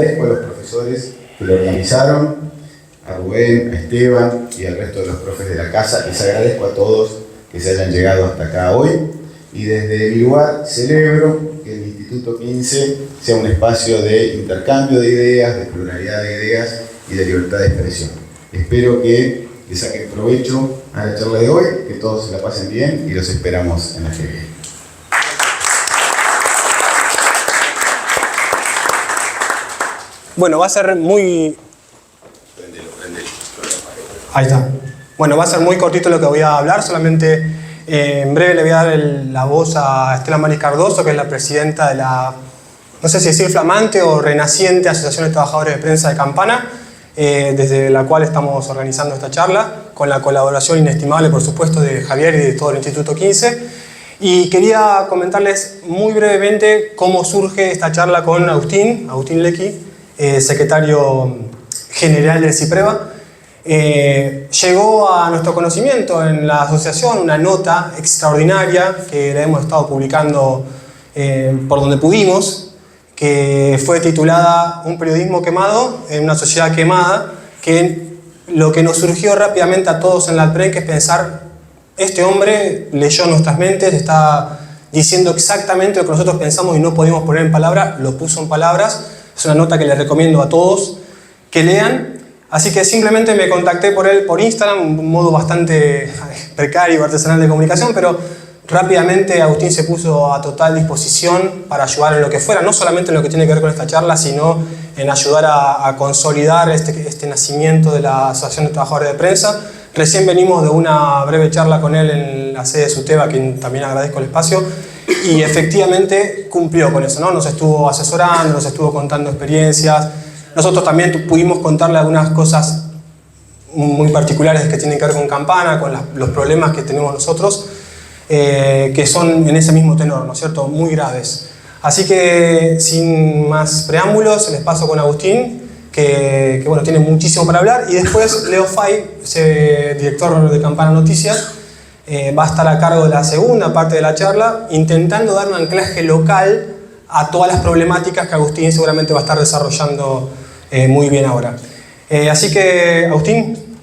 agradezco a los profesores que lo organizaron, a Rubén, a Esteban y al resto de los profes de la casa. Les agradezco a todos que se hayan llegado hasta acá hoy. Y desde mi lugar celebro que el Instituto 15 sea un espacio de intercambio de ideas, de pluralidad de ideas y de libertad de expresión. Espero que le saquen provecho a la charla de hoy, que todos se la pasen bien y los esperamos en la que viene. Bueno, va a ser muy... Prendelo. Ahí está. Bueno, va a ser muy cortito lo que voy a hablar, solamente en breve le voy a dar la voz a Estela Maris Cardoso, que es la presidenta de la, no sé si decir flamante o renaciente Asociación de Trabajadores de Prensa de Campana, desde la cual estamos organizando esta charla, con la colaboración inestimable, por supuesto, de Javier y de todo el Instituto 15. Y quería comentarles muy brevemente cómo surge esta charla con Agustín Lecky, secretario general del CIPREVA. Llegó a nuestro conocimiento en la asociación una nota extraordinaria que la hemos estado publicando por donde pudimos, que fue titulada Un periodismo quemado en una sociedad quemada, que lo que nos surgió rápidamente a todos en la Alprenc es pensar, este hombre leyó nuestras mentes, está diciendo exactamente lo que nosotros pensamos y no podíamos poner en palabras, lo puso en palabras. Es una nota que les recomiendo a todos que lean. Así que simplemente me contacté por él por Instagram, un modo bastante precario, artesanal de comunicación, pero rápidamente Agustín se puso a total disposición para ayudar en lo que fuera, no solamente en lo que tiene que ver con esta charla, sino en ayudar a consolidar este nacimiento de la Asociación de Trabajadores de Prensa. Recién venimos de una breve charla con él en la sede de SUTEBA, a quien también agradezco el espacio, y efectivamente cumplió con eso, ¿no? Nos estuvo asesorando, nos estuvo contando experiencias. Nosotros también pudimos contarle algunas cosas muy particulares que tienen que ver con Campana, con los problemas que tenemos nosotros, que son en ese mismo tenor, ¿no es cierto?, muy graves. Así que, sin más preámbulos, les paso con Agustín, que bueno, tiene muchísimo para hablar, y después Leo Fay, director de Campana Noticias, va a estar a cargo de la segunda parte de la charla, intentando dar un anclaje local a todas las problemáticas que Agustín seguramente va a estar desarrollando muy bien ahora. Así que, Agustín,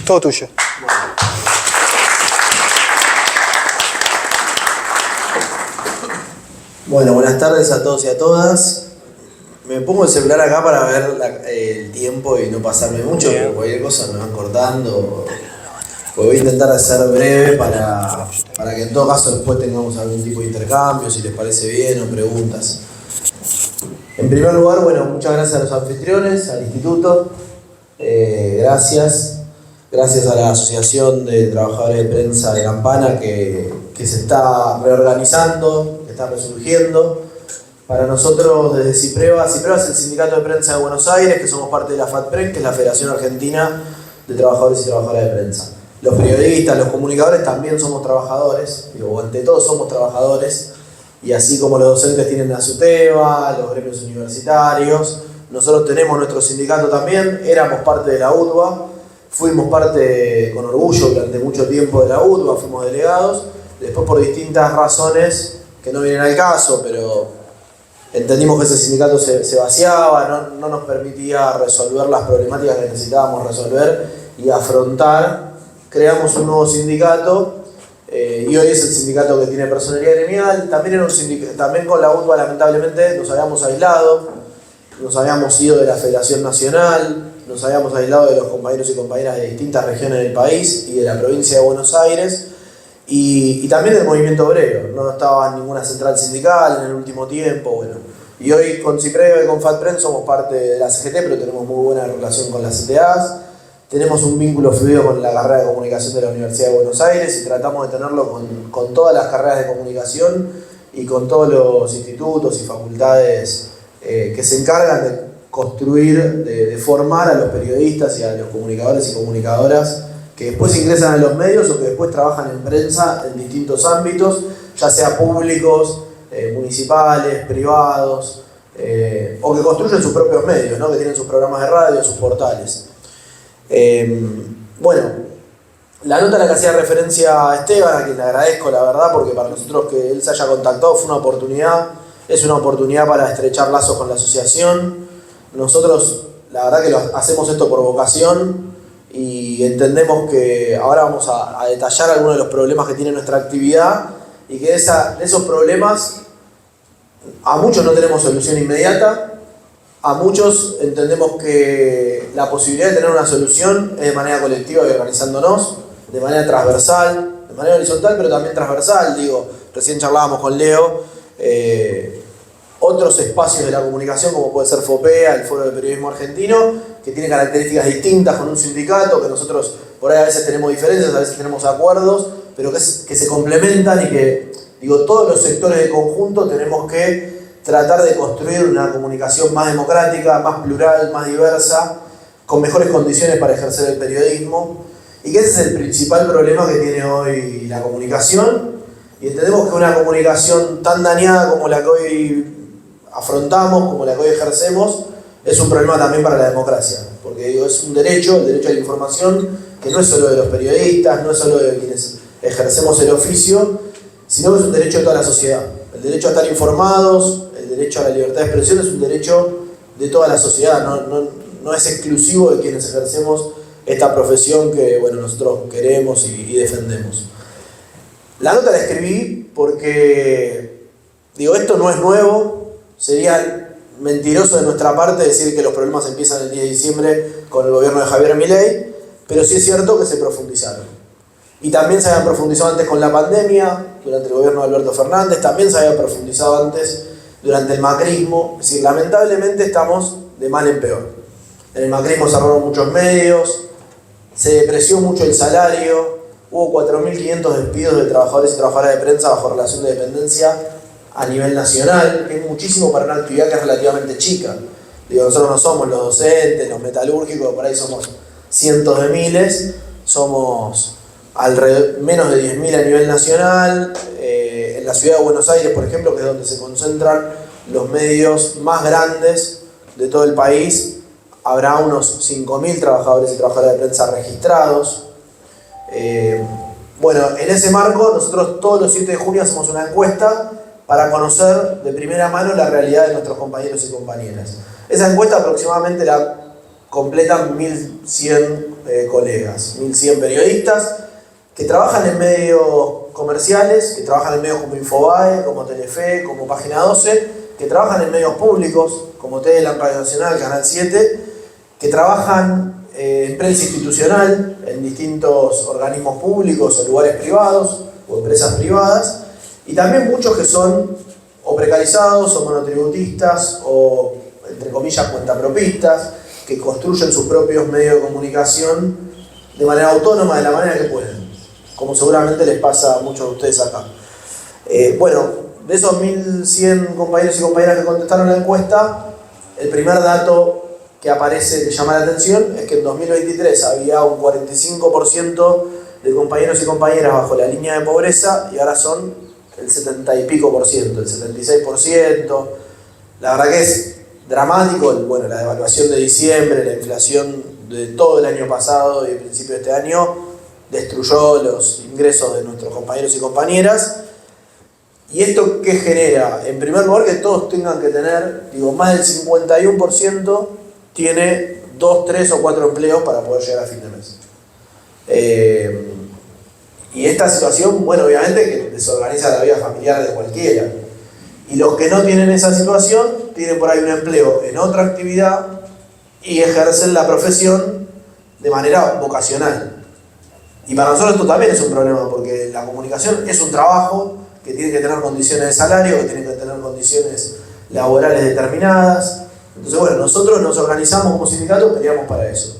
todo tuyo. Bueno, buenas tardes a todos y a todas. Me pongo el celular acá para ver el tiempo y no pasarme mucho, pero cualquier cosa me van cortando. Voy a intentar hacer breve para que en todo caso después tengamos algún tipo de intercambio, si les parece bien, o preguntas. En primer lugar, bueno, muchas gracias a los anfitriones, al instituto, gracias a la Asociación de Trabajadores de Prensa de Campana que se está reorganizando, que está resurgiendo. Para nosotros desde CIPREVA es el Sindicato de Prensa de Buenos Aires, que somos parte de la FATPREN, que es la Federación Argentina de Trabajadores y Trabajadoras de Prensa. Los periodistas, los comunicadores también somos trabajadores, ante todo somos trabajadores, y así como los docentes tienen la SUTEBA, los gremios universitarios, nosotros tenemos nuestro sindicato también, éramos parte de la UTBA, fuimos parte con orgullo durante mucho tiempo de la UTBA, fuimos delegados, después por distintas razones que no vienen al caso, pero entendimos que ese sindicato se vaciaba, no nos permitía resolver las problemáticas que necesitábamos resolver y afrontar. Creamos un nuevo sindicato y hoy es el sindicato que tiene personería gremial. También con la UTBA lamentablemente nos habíamos aislado, nos habíamos ido de la Federación Nacional, nos habíamos aislado de los compañeros y compañeras de distintas regiones del país y de la provincia de Buenos Aires y también del movimiento obrero. No estaba ninguna central sindical en el último tiempo. Bueno. Y hoy con CIPREVA y con FATPREN somos parte de la CGT, pero tenemos muy buena relación con las CTAs. Tenemos un vínculo fluido con la carrera de comunicación de la Universidad de Buenos Aires y tratamos de tenerlo con todas las carreras de comunicación y con todos los institutos y facultades que se encargan de construir, de formar a los periodistas y a los comunicadores y comunicadoras que después ingresan a los medios o que después trabajan en prensa en distintos ámbitos, ya sea públicos, municipales, privados, o que construyen sus propios medios, ¿no? Que tienen sus programas de radio, sus portales. Bueno, la nota a la que hacía referencia a Esteban, a quien le agradezco la verdad, porque para nosotros que él se haya contactado fue una oportunidad es una oportunidad para estrechar lazos con la asociación. Nosotros, la verdad que hacemos esto por vocación y entendemos que ahora vamos a detallar algunos de los problemas que tiene nuestra actividad y que de esos problemas a muchos no tenemos solución inmediata, a muchos entendemos que la posibilidad de tener una solución es de manera colectiva y organizándonos, de manera transversal, de manera horizontal, pero también transversal. Digo, recién charlábamos con Leo, otros espacios de la comunicación, como puede ser FOPEA, el Foro de Periodismo Argentino, que tiene características distintas con un sindicato, que nosotros por ahí a veces tenemos diferencias, a veces tenemos acuerdos, pero que se complementan y que, digo, todos los sectores de conjunto tenemos que tratar de construir una comunicación más democrática, más plural, más diversa, con mejores condiciones para ejercer el periodismo, y que ese es el principal problema que tiene hoy la comunicación, y entendemos que una comunicación tan dañada como la que hoy afrontamos, como la que hoy ejercemos, es un problema también para la democracia, porque digo, es un derecho, el derecho a la información, que no es solo de los periodistas, no es solo de quienes ejercemos el oficio, sino que es un derecho de toda la sociedad. El derecho a estar informados, el derecho a la libertad de expresión es un derecho de toda la sociedad, no es exclusivo de quienes ejercemos esta profesión que, bueno, nosotros queremos y defendemos. La nota la escribí porque, digo, esto no es nuevo, sería mentiroso de nuestra parte decir que los problemas empiezan el 10 de diciembre con el gobierno de Javier Milei, pero sí es cierto que se profundizaron. Y también se habían profundizado antes con la pandemia, durante el gobierno de Alberto Fernández, también se había profundizado antes durante el macrismo. Es decir, lamentablemente estamos de mal en peor. En el macrismo cerraron muchos medios, se depreció mucho el salario, hubo 4.500 despidos de trabajadores y trabajadoras de prensa bajo relación de dependencia a nivel nacional, que es muchísimo para una actividad que es relativamente chica. Digo, nosotros no somos los docentes, los metalúrgicos, por ahí somos cientos de miles, somos menos de 10.000 a nivel nacional. En la ciudad de Buenos Aires, por ejemplo, que es donde se concentran los medios más grandes de todo el país, habrá unos 5.000 trabajadores y trabajadoras de prensa registrados. Bueno, en ese marco, nosotros todos los 7 de junio hacemos una encuesta para conocer de primera mano la realidad de nuestros compañeros y compañeras. Esa encuesta aproximadamente la completan 1.100 colegas, 1.100 periodistas que trabajan en medios comerciales, que trabajan en medios como Infobae, como Telefe, como Página 12, que trabajan en medios públicos como Telam, Radio Nacional, Canal 7, que trabajan en prensa institucional, en distintos organismos públicos o lugares privados o empresas privadas, y también muchos que son o precarizados o monotributistas o, entre comillas, cuentapropistas, que construyen sus propios medios de comunicación de manera autónoma, de la manera que pueden, como seguramente les pasa a muchos de ustedes acá. Bueno, de esos 1.100 compañeros y compañeras que contestaron la encuesta, el primer dato que aparece, que llama la atención, es que en 2023 había un 45% de compañeros y compañeras bajo la línea de pobreza y ahora son el 70 y pico por ciento, el 76%. La verdad que es dramático. Bueno, la devaluación de diciembre, la inflación de todo el año pasado y el principio de este año destruyó los ingresos de nuestros compañeros y compañeras. ¿Y esto qué genera? En primer lugar, que todos tengan que tener, digo, más del 51% tiene 2, 3 o 4 empleos para poder llegar a fin de mes. Y esta situación, bueno, obviamente que desorganiza la vida familiar de cualquiera. Y los que no tienen esa situación, tienen por ahí un empleo en otra actividad y ejercen la profesión de manera vocacional. Y para nosotros esto también es un problema, porque la comunicación es un trabajo que tiene que tener condiciones de salario, que tiene que tener condiciones laborales determinadas. Entonces, bueno, nosotros nos organizamos como sindicato, peleamos para eso.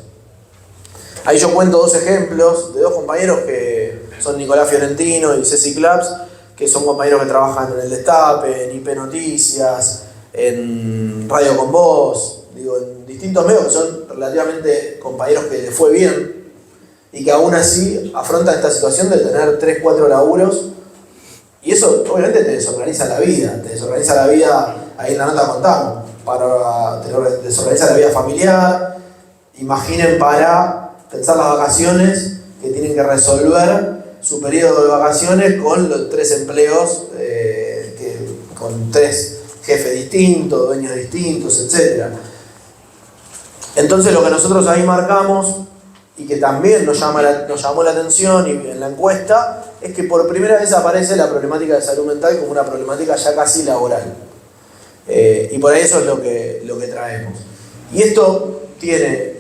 Ahí yo cuento 2 ejemplos de 2 compañeros que son Nicolás Fiorentino y Ceci Claps, que son compañeros que trabajan en El Destape, en IP Noticias, en Radio Con Voz, digo, en distintos medios que son relativamente compañeros que les fue bien y que aún así afrontan esta situación de tener 3, 4 laburos. Y eso obviamente te desorganiza la vida, ahí en la nota contamos, te desorganiza la vida familiar. Imaginen para pensar las vacaciones, que tienen que resolver su periodo de vacaciones con los 3 empleos, con 3 jefes distintos, dueños distintos, etc. Entonces lo que nosotros ahí marcamos, y que también nos llamó la atención y en la encuesta, es que por primera vez aparece la problemática de salud mental como una problemática ya casi laboral. Y por ahí eso es lo que traemos. Y esto tiene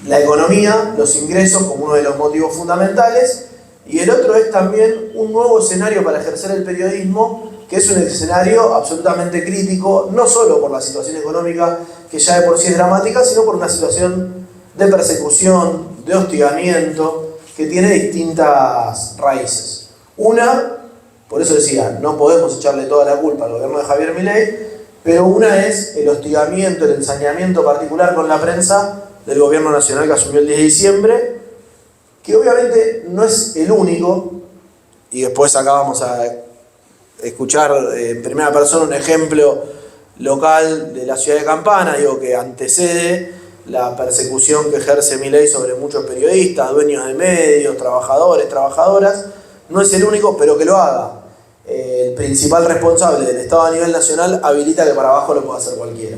la economía, los ingresos como uno de los motivos fundamentales, y el otro es también un nuevo escenario para ejercer el periodismo, que es un escenario absolutamente crítico, no solo por la situación económica, que ya de por sí es dramática, sino por una situación de persecución, de hostigamiento, que tiene distintas raíces. Una, por eso decía, no podemos echarle toda la culpa al gobierno de Javier Milei, pero una es el hostigamiento, el ensañamiento particular con la prensa del gobierno nacional que asumió el 10 de diciembre, que obviamente no es el único, y después acá vamos a escuchar en primera persona un ejemplo local de la ciudad de Campana, que antecede la persecución que ejerce Milei sobre muchos periodistas, dueños de medios, trabajadores, trabajadoras. No es el único, pero que lo haga el principal responsable del Estado a nivel nacional habilita que para abajo lo pueda hacer cualquiera.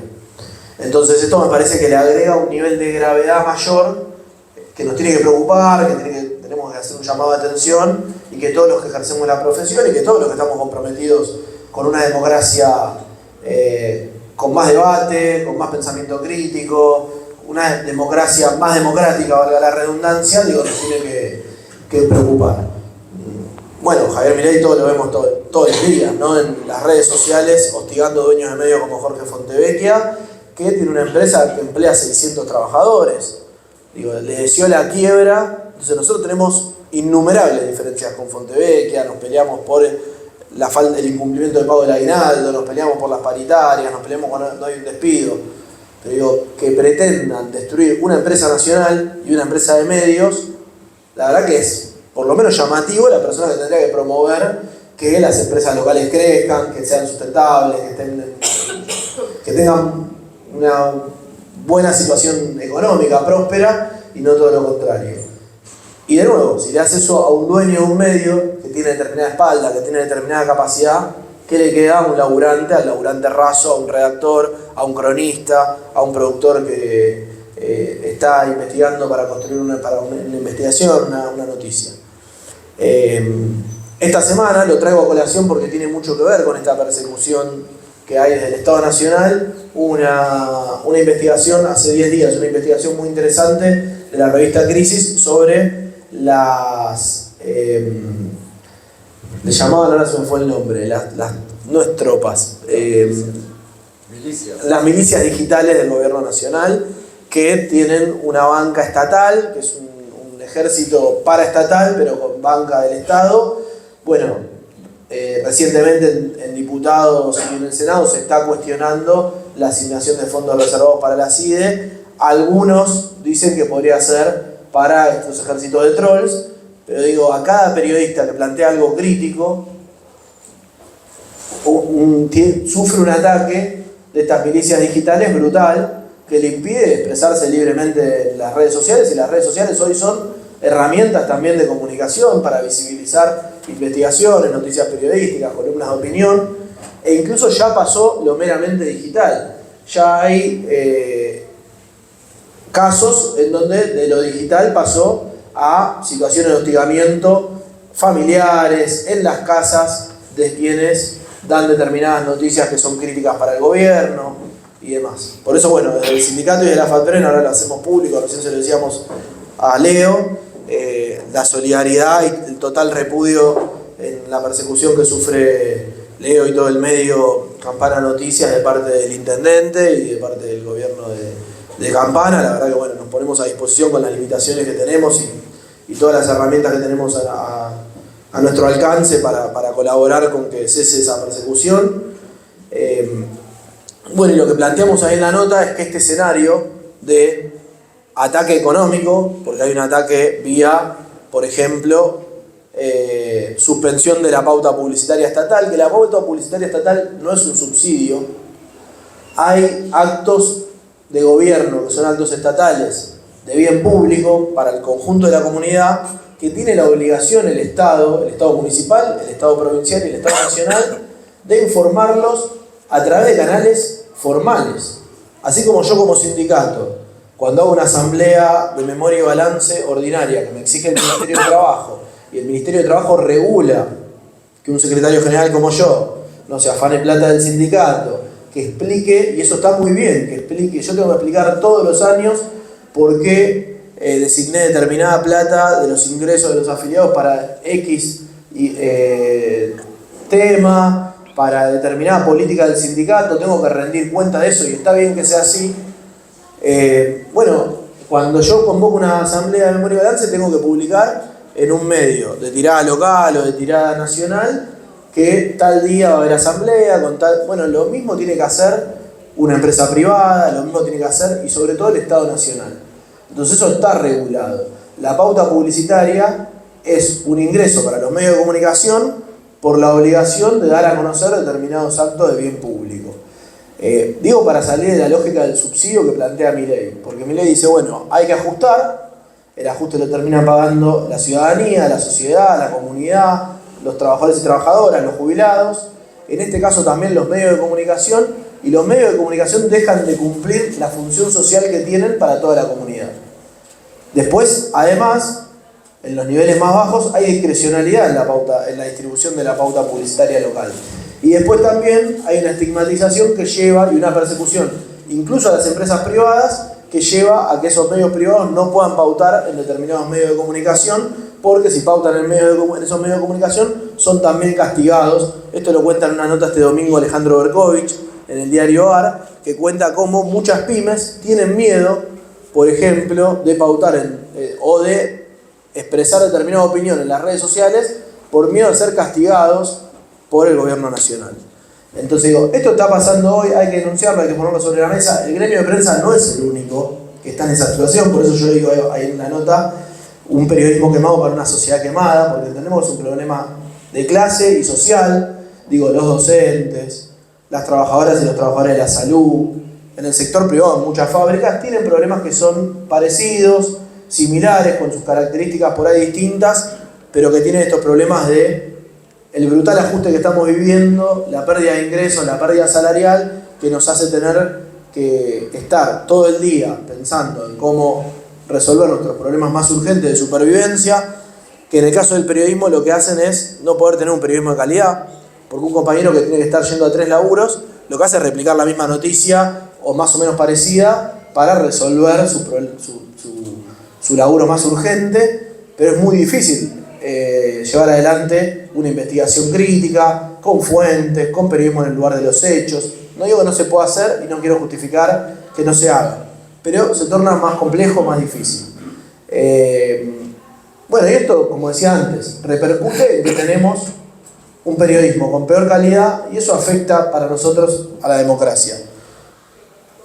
Entonces esto me parece que le agrega un nivel de gravedad mayor que nos tiene que preocupar, que tenemos que hacer un llamado de atención, y que todos los que ejercemos la profesión y que todos los que estamos comprometidos con una democracia con más debate, con más pensamiento crítico, una democracia más democrática, valga la redundancia, nos tiene que preocupar. Bueno, Javier Milei todos lo vemos todos los días, ¿no? En las redes sociales, hostigando dueños de medios como Jorge Fontevecchia, que tiene una empresa que emplea 600 trabajadores. Le deseó la quiebra. Entonces nosotros tenemos innumerables diferencias con Fontevecchia, nos peleamos por el incumplimiento del pago del aguinaldo, nos peleamos por las paritarias, nos peleamos cuando no hay un despido. Pero que pretendan destruir una empresa nacional y una empresa de medios, la verdad que es por lo menos llamativo la persona que tendría que promover que las empresas locales crezcan, que sean sustentables, que tengan una buena situación económica, próspera, y no todo lo contrario. Y de nuevo, si le hace eso a un dueño de un medio que tiene determinada espalda, que tiene determinada capacidad, ¿qué le queda a un laburante, al laburante raso, a un redactor, a un cronista, a un productor que está investigando para construir una investigación, una noticia? Esta semana lo traigo a colación porque tiene mucho que ver con esta persecución que hay desde el Estado Nacional. Una investigación hace 10 días, una investigación muy interesante de la revista Crisis sobre las... le llamaban, ahora se me fue el nombre, no es tropas, las milicias digitales del gobierno nacional, que tienen una banca estatal, que es un ejército paraestatal, pero con banca del Estado. Bueno, recientemente en diputados y en el Senado se está cuestionando la asignación de fondos reservados para la CIDE. Algunos dicen que podría ser para estos ejércitos de trolls, pero a cada periodista que plantea algo crítico sufre un ataque de estas milicias digitales brutal, que le impide expresarse libremente en las redes sociales, y las redes sociales hoy son herramientas también de comunicación para visibilizar investigaciones, noticias periodísticas, columnas de opinión, e incluso ya pasó lo meramente digital. Ya hay casos en donde de lo digital pasó a situaciones de hostigamiento familiares, en las casas de quienes dan determinadas noticias que son críticas para el gobierno y demás. Por eso, bueno, desde el sindicato y de la FATPREN ahora lo hacemos público, recién se lo decíamos a Leo, la solidaridad y el total repudio en la persecución que sufre Leo y todo el medio Campana Noticias de parte del intendente y de parte del gobierno de Campana. La verdad que bueno, nos ponemos a disposición con las limitaciones que tenemos y todas las herramientas que tenemos a nuestro alcance para colaborar con que cese esa persecución. Bueno, y lo que planteamos ahí en la nota es que este escenario de ataque económico, porque hay un ataque vía, por ejemplo, suspensión de la pauta publicitaria estatal, que la pauta publicitaria estatal no es un subsidio. Hay actos de gobierno que son actos estatales de bien público para el conjunto de la comunidad, que tiene la obligación el Estado municipal, el Estado provincial y el Estado nacional de informarlos a través de canales formales. Así como yo como sindicato, cuando hago una asamblea de memoria y balance ordinaria que me exige el Ministerio de Trabajo, y el Ministerio de Trabajo regula que un secretario general como yo no se afane plata del sindicato, que explique, y eso está muy bien, que explique, yo tengo que explicar todos los años por qué designé determinada plata de los ingresos de los afiliados para X tema, para determinada política del sindicato, tengo que rendir cuenta de eso y está bien que sea así. Bueno, cuando yo convoco una asamblea de memoria y balance tengo que publicar en un medio de tirada local o de tirada nacional que tal día va a haber asamblea, con tal... Bueno, lo mismo tiene que hacer una empresa privada, lo mismo tiene que hacer y sobre todo el Estado Nacional. Entonces eso está regulado. La pauta publicitaria es un ingreso para los medios de comunicación por la obligación de dar a conocer determinados actos de bien público. Digo para salir de la lógica del subsidio que plantea Milei, porque Milei dice, bueno, hay que ajustar, el ajuste lo termina pagando la ciudadanía, la sociedad, la comunidad, los trabajadores y trabajadoras, los jubilados, en este caso también los medios de comunicación, y los medios de comunicación dejan de cumplir la función social que tienen para toda la comunidad. Después, además, en los niveles más bajos hay discrecionalidad en la distribución de la pauta publicitaria local. Y después también hay una estigmatización que lleva, y una persecución, incluso a las empresas privadas, que lleva a que esos medios privados no puedan pautar en determinados medios de comunicación, porque si pautan en esos medios de comunicación son también castigados. Esto lo cuenta en una nota este domingo Alejandro Berkovich en el diario AR, que cuenta cómo muchas pymes tienen miedo, por ejemplo, de pautar o de expresar determinada opinión en las redes sociales por miedo a ser castigados por el gobierno nacional. Entonces digo, esto está pasando hoy, hay que denunciarlo, hay que ponerlo sobre la mesa. El gremio de prensa no es el único que está en esa situación, por eso yo le digo ahí en la nota, un periodismo quemado para una sociedad quemada, porque tenemos un problema de clase y social, digo, los docentes, las trabajadoras y los trabajadores de la salud, en el sector privado, en muchas fábricas, tienen problemas que son parecidos, similares, con sus características por ahí distintas, pero que tienen estos problemas de el brutal ajuste que estamos viviendo, la pérdida de ingresos, la pérdida salarial, que nos hace tener que estar todo el día pensando en cómo resolver nuestros problemas más urgentes de supervivencia, que en el caso del periodismo lo que hacen es no poder tener un periodismo de calidad, porque un compañero que tiene que estar yendo a 3 laburos, lo que hace es replicar la misma noticia o más o menos parecida para resolver su laburo más urgente, pero es muy difícil llevar adelante una investigación crítica, con fuentes, con periodismo en el lugar de los hechos. No digo que no se pueda hacer y no quiero justificar que no se haga, pero se torna más complejo, más difícil. Bueno, y esto, como decía antes, repercute en que tenemos un periodismo con peor calidad y eso afecta para nosotros a la democracia.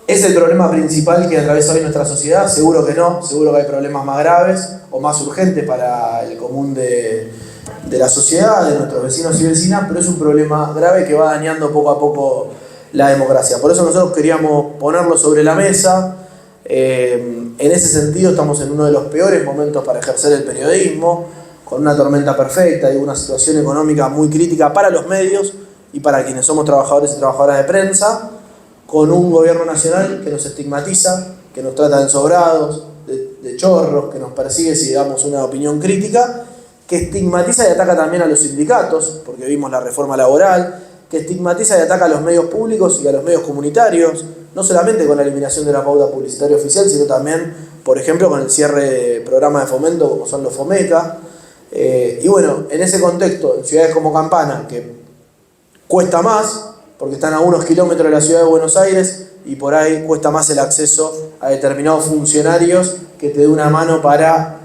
¿Es el problema principal que atraviesa hoy nuestra sociedad? Seguro que no, seguro que hay problemas más graves o más urgentes para el común de la sociedad, de nuestros vecinos y vecinas, pero es un problema grave que va dañando poco a poco la democracia. Por eso nosotros queríamos ponerlo sobre la mesa. En ese sentido estamos en uno de los peores momentos para ejercer el periodismo, con una tormenta perfecta y una situación económica muy crítica para los medios y para quienes somos trabajadores y trabajadoras de prensa, con un gobierno nacional que nos estigmatiza, que nos trata de ensobrados, de chorros, que nos persigue si damos una opinión crítica, que estigmatiza y ataca también a los sindicatos, porque vimos la reforma laboral, que estigmatiza y ataca a los medios públicos y a los medios comunitarios, no solamente con la eliminación de la pauta publicitaria oficial, sino también, por ejemplo, con el cierre de programas de fomento como son los FOMECA. Y bueno, en ese contexto, en ciudades como Campana, que cuesta más, porque están a unos kilómetros de la ciudad de Buenos Aires y por ahí cuesta más el acceso a determinados funcionarios que te dé una mano para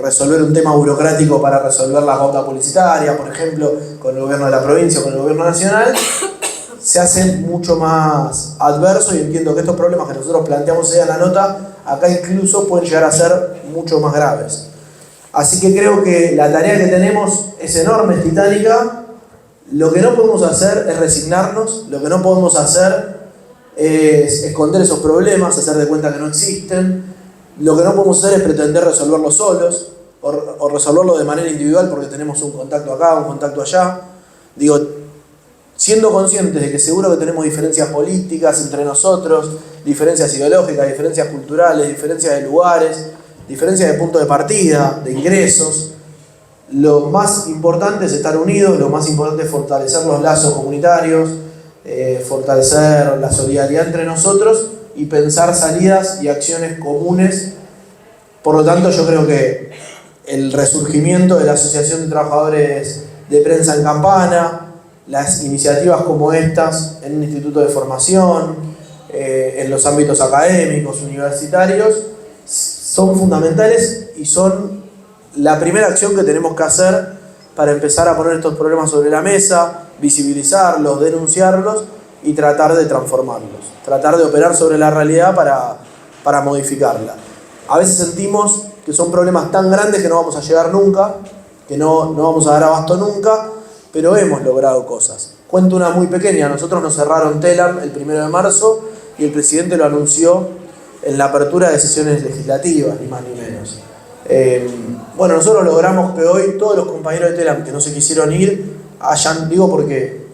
resolver un tema burocrático, para resolver la pauta publicitaria, por ejemplo, con el gobierno de la provincia o con el gobierno nacional, se hace mucho más adverso y entiendo que estos problemas que nosotros planteamos en la nota, acá incluso pueden llegar a ser mucho más graves. Así que creo que la tarea que tenemos es enorme, es titánica. Lo que no podemos hacer es resignarnos, lo que no podemos hacer es esconder esos problemas, hacer de cuenta que no existen. Lo que no podemos hacer es pretender resolverlos solos o resolverlo de manera individual porque tenemos un contacto acá, un contacto allá. Digo, siendo conscientes de que seguro que tenemos diferencias políticas entre nosotros, diferencias ideológicas, diferencias culturales, diferencias de lugares, diferencias de punto de partida, de ingresos. Lo más importante es estar unidos, lo más importante es fortalecer los lazos comunitarios, fortalecer la solidaridad entre nosotros y pensar salidas y acciones comunes. Por lo tanto, yo creo que el resurgimiento de la Asociación de Trabajadores de Prensa en Campana, las iniciativas como estas en un instituto de formación, en los ámbitos académicos, universitarios, son fundamentales y son la primera acción que tenemos que hacer para empezar a poner estos problemas sobre la mesa, visibilizarlos, denunciarlos y tratar de transformarlos, tratar de operar sobre la realidad para modificarla. A veces sentimos que son problemas tan grandes que no vamos a llegar nunca, que no vamos a dar abasto nunca, pero hemos logrado cosas. Cuento una muy pequeña. Nosotros nos cerraron Telam el 1 de marzo y el presidente lo anunció en la apertura de sesiones legislativas, ni más ni menos. Bueno, nosotros logramos que hoy todos los compañeros de Telam que no se quisieron ir, digo porque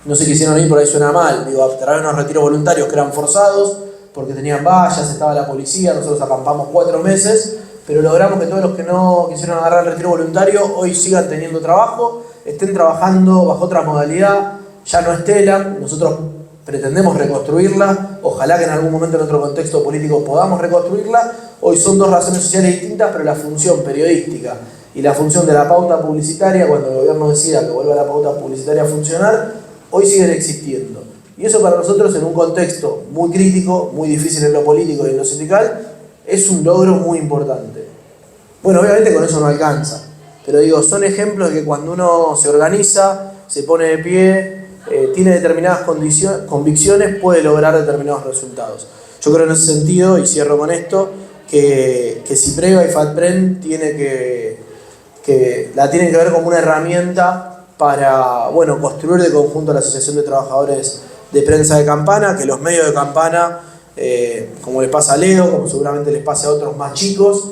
no se quisieron ir, por ahí suena mal, digo, a través de unos retiros voluntarios que eran forzados, porque tenían vallas, estaba la policía, nosotros acampamos 4 meses, pero logramos que todos los que no quisieron agarrar el retiro voluntario hoy sigan teniendo trabajo, estén trabajando bajo otra modalidad, ya no es Telam, nosotros pretendemos reconstruirla, ojalá que en algún momento en otro contexto político podamos reconstruirla. Hoy son 2 razones sociales distintas, pero la función periodística y la función de la pauta publicitaria, cuando el gobierno decida que vuelva la pauta publicitaria a funcionar, hoy siguen existiendo. Y eso para nosotros, en un contexto muy crítico, muy difícil en lo político y en lo sindical, es un logro muy importante. Bueno, obviamente con eso no alcanza, pero digo, son ejemplos de que cuando uno se organiza, se pone de pie, tiene determinadas convicciones, puede lograr determinados resultados. Yo creo en ese sentido, y cierro con esto, que Cipreva y FATPREN la tienen que ver como una herramienta para, bueno, construir de conjunto la Asociación de Trabajadores de Prensa de Campana, que los medios de Campana, como les pasa a Leo, como seguramente les pase a otros más chicos,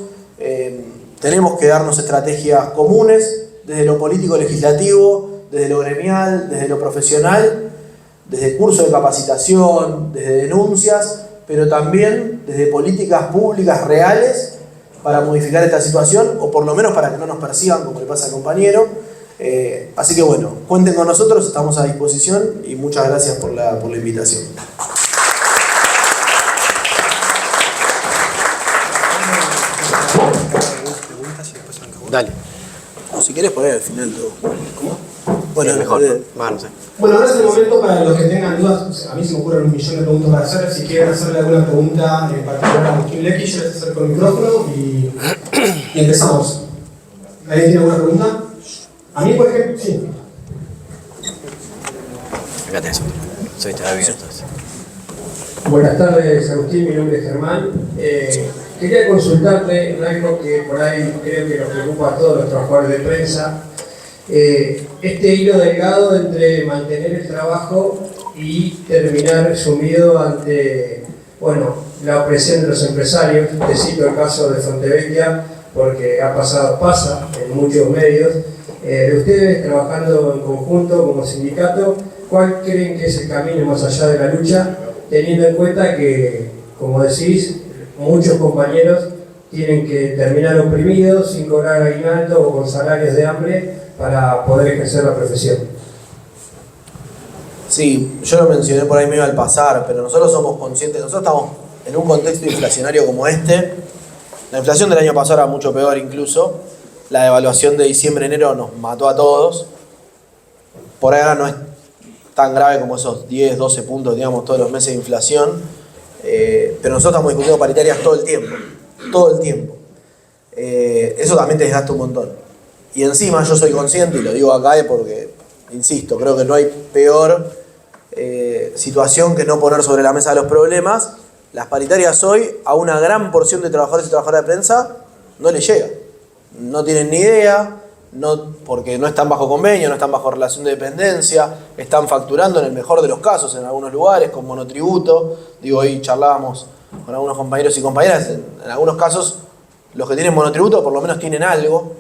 tenemos que darnos estrategias comunes, desde lo político legislativo, desde lo gremial, desde lo profesional, desde cursos de capacitación, desde denuncias, pero también desde políticas públicas reales para modificar esta situación, o por lo menos para que no nos persigan, como le pasa al compañero. Así que bueno, cuenten con nosotros, estamos a disposición y muchas gracias por la invitación. Dale. O si querés poner al final todo. ¿Cómo? Bueno, es mejor. No sé. Bueno, ahora es el momento para los que tengan dudas. A mí se me ocurren 1.000.000 de preguntas para hacer. Si quieren hacerle alguna pregunta en particular a Agustín Lecky, yo les acerco el micrófono y empezamos. ¿Alguien tiene alguna pregunta? A mí, por ejemplo, sí. Acá tenés otro. Soy abierto. Buenas tardes, Agustín. Mi nombre es Germán. Quería consultarte en algo que por ahí creo que nos preocupa a todos los trabajadores de prensa. Este hilo delgado entre mantener el trabajo y terminar sumido ante, bueno, la opresión de los empresarios. Te cito el caso de Fontevecchia porque pasa en muchos medios. De ustedes, trabajando en conjunto como sindicato, ¿cuál creen que es el camino más allá de la lucha, teniendo en cuenta que, como decís, muchos compañeros tienen que terminar oprimidos, sin cobrar aguinaldo o con salarios de hambre para poder ejercer la profesión? Sí, yo lo mencioné por ahí medio al pasar, pero nosotros somos conscientes, nosotros estamos en un contexto inflacionario como este. La inflación del año pasado era mucho peor incluso. La devaluación de diciembre-enero nos mató a todos. Por ahí ahora no es tan grave como esos 10, 12 puntos, digamos, todos los meses de inflación. Pero nosotros estamos discutiendo paritarias todo el tiempo. Todo el tiempo. Eso también te desgasta un montón. Y encima yo soy consciente, y lo digo acá porque, insisto, creo que no hay peor situación que no poner sobre la mesa los problemas. Las paritarias hoy a una gran porción de trabajadores y trabajadoras de prensa no les llega. No tienen ni idea, porque no están bajo convenio, no están bajo relación de dependencia, están facturando en el mejor de los casos en algunos lugares con monotributo. Digo, hoy charlábamos con algunos compañeros y compañeras, en algunos casos los que tienen monotributo por lo menos tienen algo.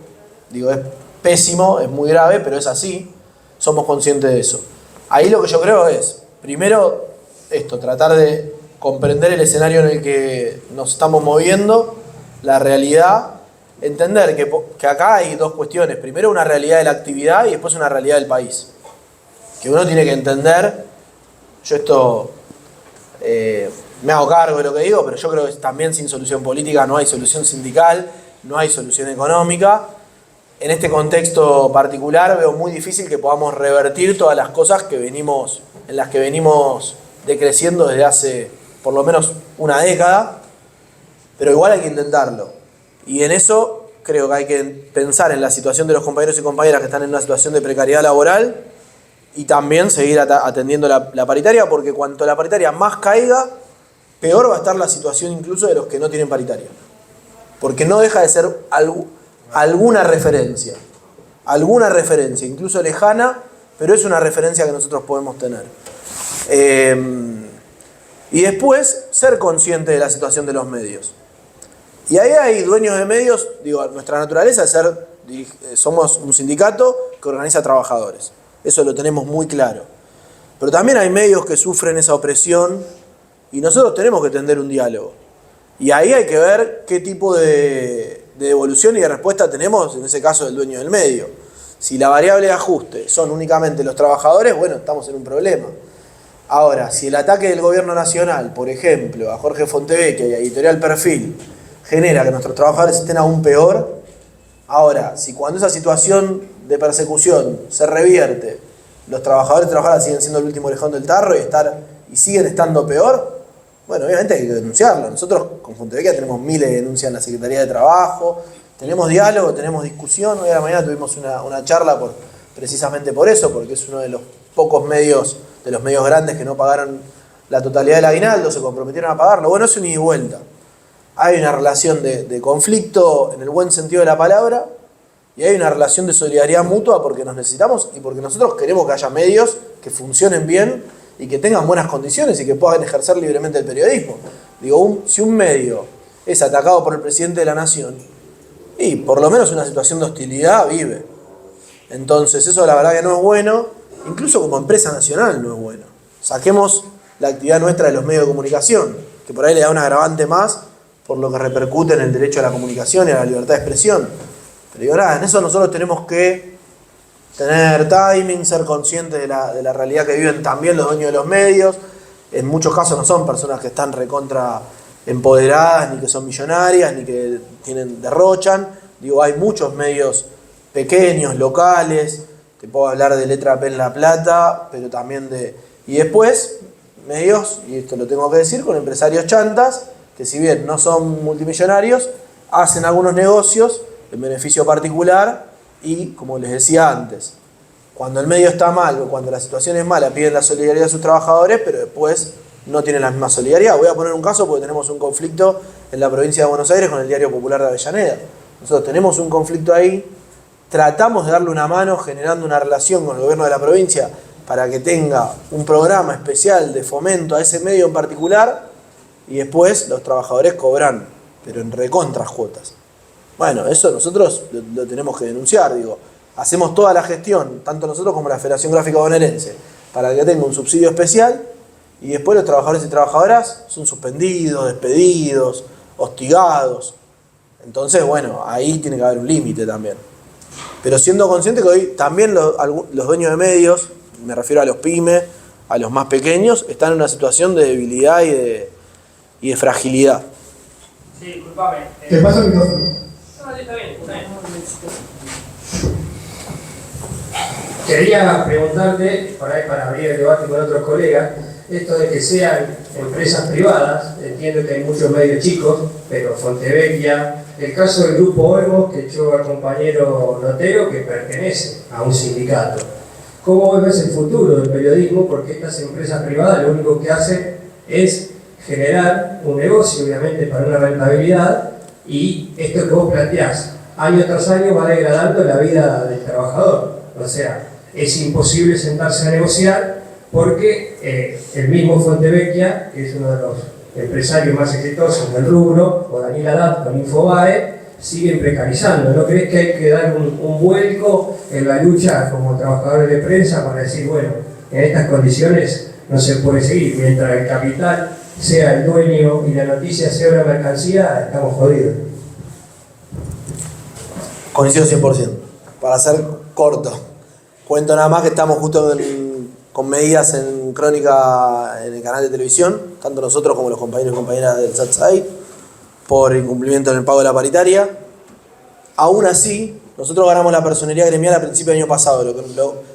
Digo, es pésimo, es muy grave, pero es así, somos conscientes de eso. Ahí lo que yo creo es, primero, esto, tratar de comprender el escenario en el que nos estamos moviendo, la realidad, entender que acá hay dos cuestiones. Primero, una realidad de la actividad y después una realidad del país. Que uno tiene que entender, yo esto me hago cargo de lo que digo, pero yo creo que también sin solución política no hay solución sindical, no hay solución económica. En este contexto particular veo muy difícil que podamos revertir todas las cosas en las que venimos decreciendo desde hace por lo menos una década, pero igual hay que intentarlo. Y en eso creo que hay que pensar en la situación de los compañeros y compañeras que están en una situación de precariedad laboral y también seguir atendiendo la paritaria, porque cuanto la paritaria más caiga, peor va a estar la situación incluso de los que no tienen paritaria. Porque no deja de ser alguna referencia, incluso lejana, pero es una referencia que nosotros podemos tener. Y después, ser consciente de la situación de los medios. Y ahí hay dueños de medios, digo, nuestra naturaleza es somos un sindicato que organiza trabajadores. Eso lo tenemos muy claro. Pero también hay medios que sufren esa opresión y nosotros tenemos que tender un diálogo. Y ahí hay que ver qué tipo de devolución y de respuesta tenemos, en ese caso del dueño del medio. Si la variable de ajuste son únicamente los trabajadores, bueno, estamos en un problema. Ahora, si el ataque del gobierno nacional, por ejemplo, a Jorge Fontevecchia y a Editorial Perfil, genera que nuestros trabajadores estén aún peor, ahora, si cuando esa situación de persecución se revierte, los trabajadores y trabajadoras siguen siendo el último orejón del tarro y siguen estando peor, bueno, obviamente hay que denunciarlo. Nosotros con Fontevecchia tenemos miles de denuncias en la Secretaría de Trabajo, tenemos diálogo, tenemos discusión. Hoy a la mañana tuvimos una charla precisamente por eso, porque es uno de los pocos medios, de los medios grandes que no pagaron la totalidad del aguinaldo, se comprometieron a pagarlo. Bueno, es un ida y vuelta. Hay una relación de conflicto en el buen sentido de la palabra y hay una relación de solidaridad mutua porque nos necesitamos y porque nosotros queremos que haya medios que funcionen bien y que tengan buenas condiciones y que puedan ejercer libremente el periodismo. Digo, si un medio es atacado por el presidente de la nación, y por lo menos una situación de hostilidad vive. Entonces eso la verdad que no es bueno, incluso como empresa nacional no es bueno. Saquemos la actividad nuestra de los medios de comunicación, que por ahí le da un agravante más por lo que repercute en el derecho a la comunicación y a la libertad de expresión. Pero digo, nada, en eso nosotros tenemos que tener timing, ser conscientes de la realidad que viven también los dueños de los medios. En muchos casos no son personas que están recontra empoderadas, ni que son millonarias, ni que derrochan. Digo, hay muchos medios pequeños, locales, te puedo hablar de Letra P en La Plata, pero también y después, medios, y esto lo tengo que decir, con empresarios chantas, que si bien no son multimillonarios, hacen algunos negocios en beneficio particular y, como les decía antes, cuando el medio está mal o cuando la situación es mala, piden la solidaridad a sus trabajadores, pero después no tienen la misma solidaridad. Voy a poner un caso porque tenemos un conflicto en la provincia de Buenos Aires con el Diario Popular de Avellaneda. Nosotros tenemos un conflicto ahí, tratamos de darle una mano generando una relación con el gobierno de la provincia para que tenga un programa especial de fomento a ese medio en particular y después los trabajadores cobran, pero en recontras cuotas. Bueno, eso nosotros lo tenemos que denunciar, digo. Hacemos toda la gestión, tanto nosotros como la Federación Gráfica Bonaerense, para que tenga un subsidio especial y después los trabajadores y trabajadoras son suspendidos, despedidos, hostigados. Entonces, bueno, ahí tiene que haber un límite también. Pero siendo consciente que hoy también los dueños de medios, me refiero a los pymes, a los más pequeños, están en una situación de debilidad y de fragilidad. Sí, disculpame. Te paso el micrófono. No, está bien, está bien. Quería preguntarte, para abrir el debate con otros colegas, esto de que sean empresas privadas, entiendo que hay muchos medios chicos, pero Fontevecchia, el caso del grupo Olmos que echó al compañero Notero que pertenece a un sindicato. ¿Cómo ves el futuro del periodismo? Porque estas empresas privadas lo único que hacen es generar un negocio, obviamente, para una rentabilidad, y esto que vos planteás, año tras año va degradando la vida del trabajador. O sea, es imposible sentarse a negociar porque el mismo Fontevecchia, que es uno de los empresarios más exitosos del rubro, o Daniel Haddad con Infobae, siguen precarizando. ¿No crees que hay que dar un vuelco en la lucha como trabajadores de prensa para decir, bueno, En estas condiciones no se puede seguir. Mientras el capital sea el dueño y la noticia sea una mercancía, estamos jodidos. Coincido 100%. Para ser corto, cuento nada más que estamos justo con medidas en Crónica en el canal de televisión, tanto nosotros como los compañeros y compañeras del SATSAI, por incumplimiento en el pago de la paritaria. Aún así, nosotros ganamos la personería gremial a principio del año pasado,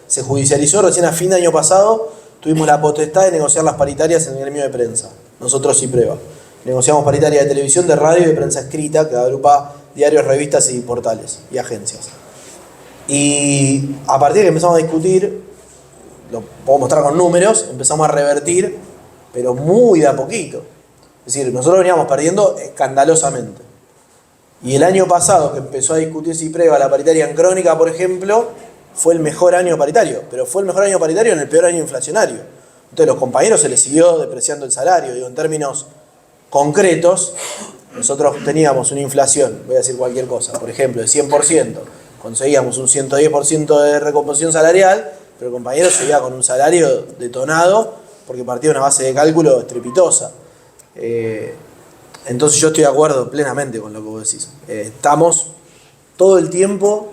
se judicializó recién a fin de año pasado, tuvimos la potestad de negociar las paritarias en el gremio de prensa, nosotros y Preva. Negociamos paritaria de televisión, de radio y de prensa escrita, que agrupa diarios, revistas y portales y agencias. Y a partir de que empezamos a discutir, lo puedo mostrar con números, empezamos a revertir, pero muy de a poquito. Es decir, nosotros veníamos perdiendo escandalosamente. Y el año pasado, que empezó a discutirse y prueba la paritaria en Crónica, por ejemplo, fue el mejor año paritario, pero fue el mejor año paritario en el peor año inflacionario. Entonces, los compañeros se les siguió depreciando el salario. Digo, en términos concretos, nosotros teníamos una inflación, voy a decir cualquier cosa, por ejemplo, de 100%, conseguíamos un 110% de recomposición salarial, pero el compañero seguía con un salario detonado porque partía de una base de cálculo estrepitosa. Entonces yo estoy de acuerdo plenamente con lo que vos decís. Estamos todo el tiempo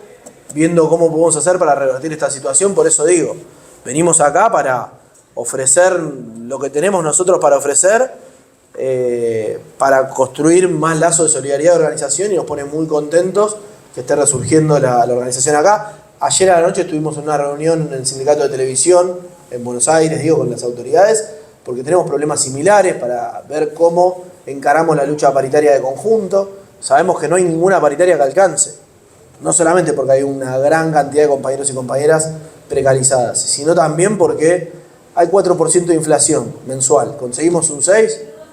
viendo cómo podemos hacer para revertir esta situación, por eso digo, venimos acá para ofrecer lo que tenemos nosotros para ofrecer, para construir más lazos de solidaridad de organización, y nos pone muy contentos que esté resurgiendo la organización acá. Ayer a la noche estuvimos en una reunión en el sindicato de televisión en Buenos Aires, con las autoridades, porque tenemos problemas similares para ver cómo encaramos la lucha paritaria de conjunto. Sabemos que no hay ninguna paritaria que alcance, no solamente porque hay una gran cantidad de compañeros y compañeras precarizadas, sino también porque hay 4% de inflación mensual. Conseguimos un 6%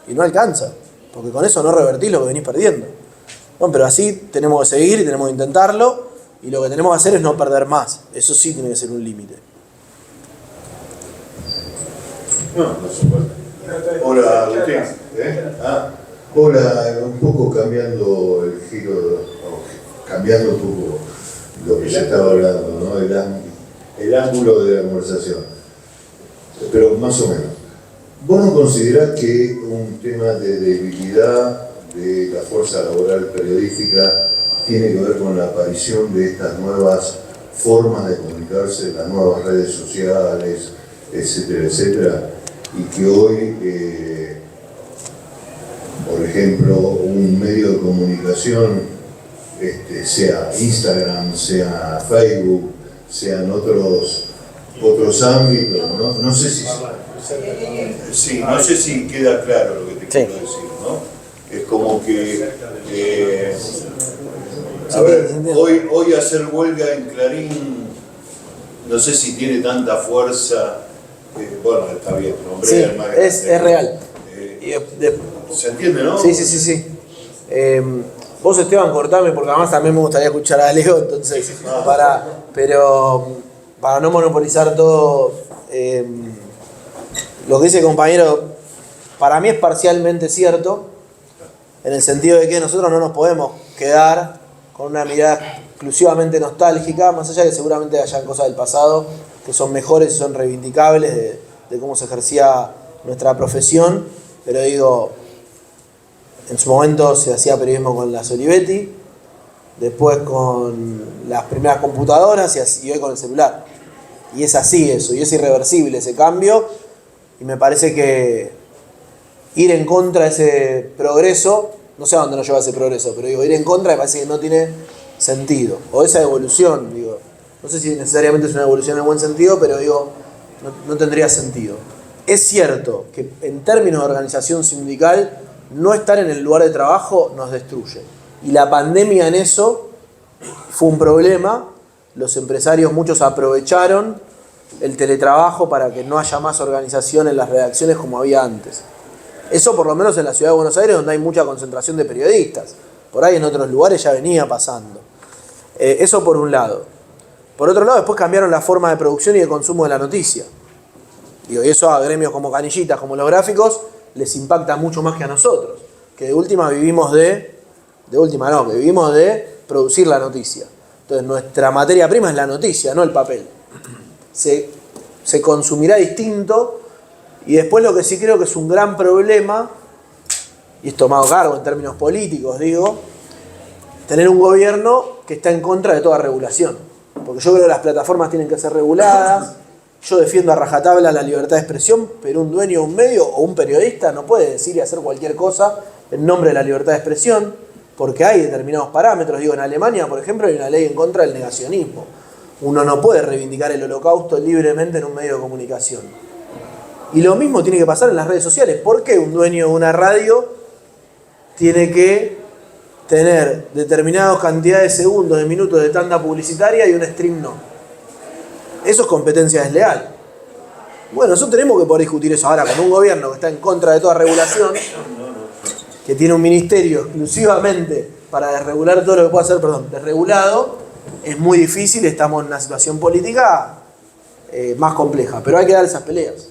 y no alcanza, porque con eso no revertís lo que venís perdiendo. Bueno, pero así tenemos que seguir y tenemos que intentarlo, y lo que tenemos que hacer es no perder más. Eso sí tiene que ser un límite. No supuesto. Hola, Agustín. Hola, un poco cambiando el giro, cambiando un poco lo que se estaba hablando, ¿no? El ángulo de la conversación. Pero más o menos. ¿Vos no considerás que un tema de debilidad de la fuerza laboral periodística tiene que ver con la aparición de estas nuevas formas de comunicarse, las nuevas redes sociales, etcétera, etcétera? Y que hoy, por ejemplo, un medio de comunicación, sea Instagram, sea Facebook, sean otros ámbitos, no sé si... Sí, no sé si queda claro lo que te quiero decir, ¿no? Es como que... a ver, hoy hacer huelga en Clarín, no sé si tiene tanta fuerza. Bueno, está bien, nombre Sí, es real. ¿Se entiende, no? Sí. Vos, Esteban, cortame, porque además también me gustaría escuchar a Leo, entonces, pero para no monopolizar todo, lo que dice el compañero, para mí es parcialmente cierto, en el sentido de que nosotros no nos podemos quedar con una mirada exclusivamente nostálgica, más allá de que seguramente hayan cosas del pasado que son mejores y son reivindicables de cómo se ejercía nuestra profesión, pero digo, en su momento se hacía periodismo con las Olivetti, después con las primeras computadoras y hoy con el celular. Y es así eso, y es irreversible ese cambio, y me parece que ir en contra de ese progreso, no sé a dónde nos lleva ese progreso, pero digo, ir en contra me parece que no tiene sentido, o esa evolución, digo, no sé si necesariamente es una evolución en el buen sentido, pero digo, no tendría sentido. Es cierto que en términos de organización sindical, no estar en el lugar de trabajo nos destruye. Y la pandemia en eso fue un problema. Los empresarios, muchos aprovecharon el teletrabajo para que no haya más organización en las redacciones como había antes. Eso por lo menos en la ciudad de Buenos Aires, donde hay mucha concentración de periodistas. Por ahí en otros lugares ya venía pasando. Eso por un lado. Por otro lado, después cambiaron la forma de producción y de consumo de la noticia. Digo, y eso a gremios como Canillitas, como los gráficos, les impacta mucho más que a nosotros, que de última vivimos de producir la noticia. Entonces nuestra materia prima es la noticia, no el papel. Se se consumirá distinto. Y después lo que sí creo que es un gran problema, y es tomado cargo en términos políticos, digo, tener un gobierno que está en contra de toda regulación. Porque yo creo que las plataformas tienen que ser reguladas, yo defiendo a rajatabla la libertad de expresión, pero un dueño de un medio o un periodista no puede decir y hacer cualquier cosa en nombre de la libertad de expresión, porque hay determinados parámetros. Digo, en Alemania, por ejemplo, hay una ley en contra del negacionismo. Uno no puede reivindicar el holocausto libremente en un medio de comunicación. Y lo mismo tiene que pasar en las redes sociales. ¿Por qué un dueño de una radio tiene que tener determinadas cantidades de segundos, de minutos de tanda publicitaria y un stream no? Eso es competencia desleal. Bueno, nosotros tenemos que poder discutir eso ahora con un gobierno que está en contra de toda regulación, que tiene un ministerio exclusivamente para desregular todo lo que pueda ser, desregulado. Es muy difícil, estamos en una situación política más compleja, pero hay que dar esas peleas.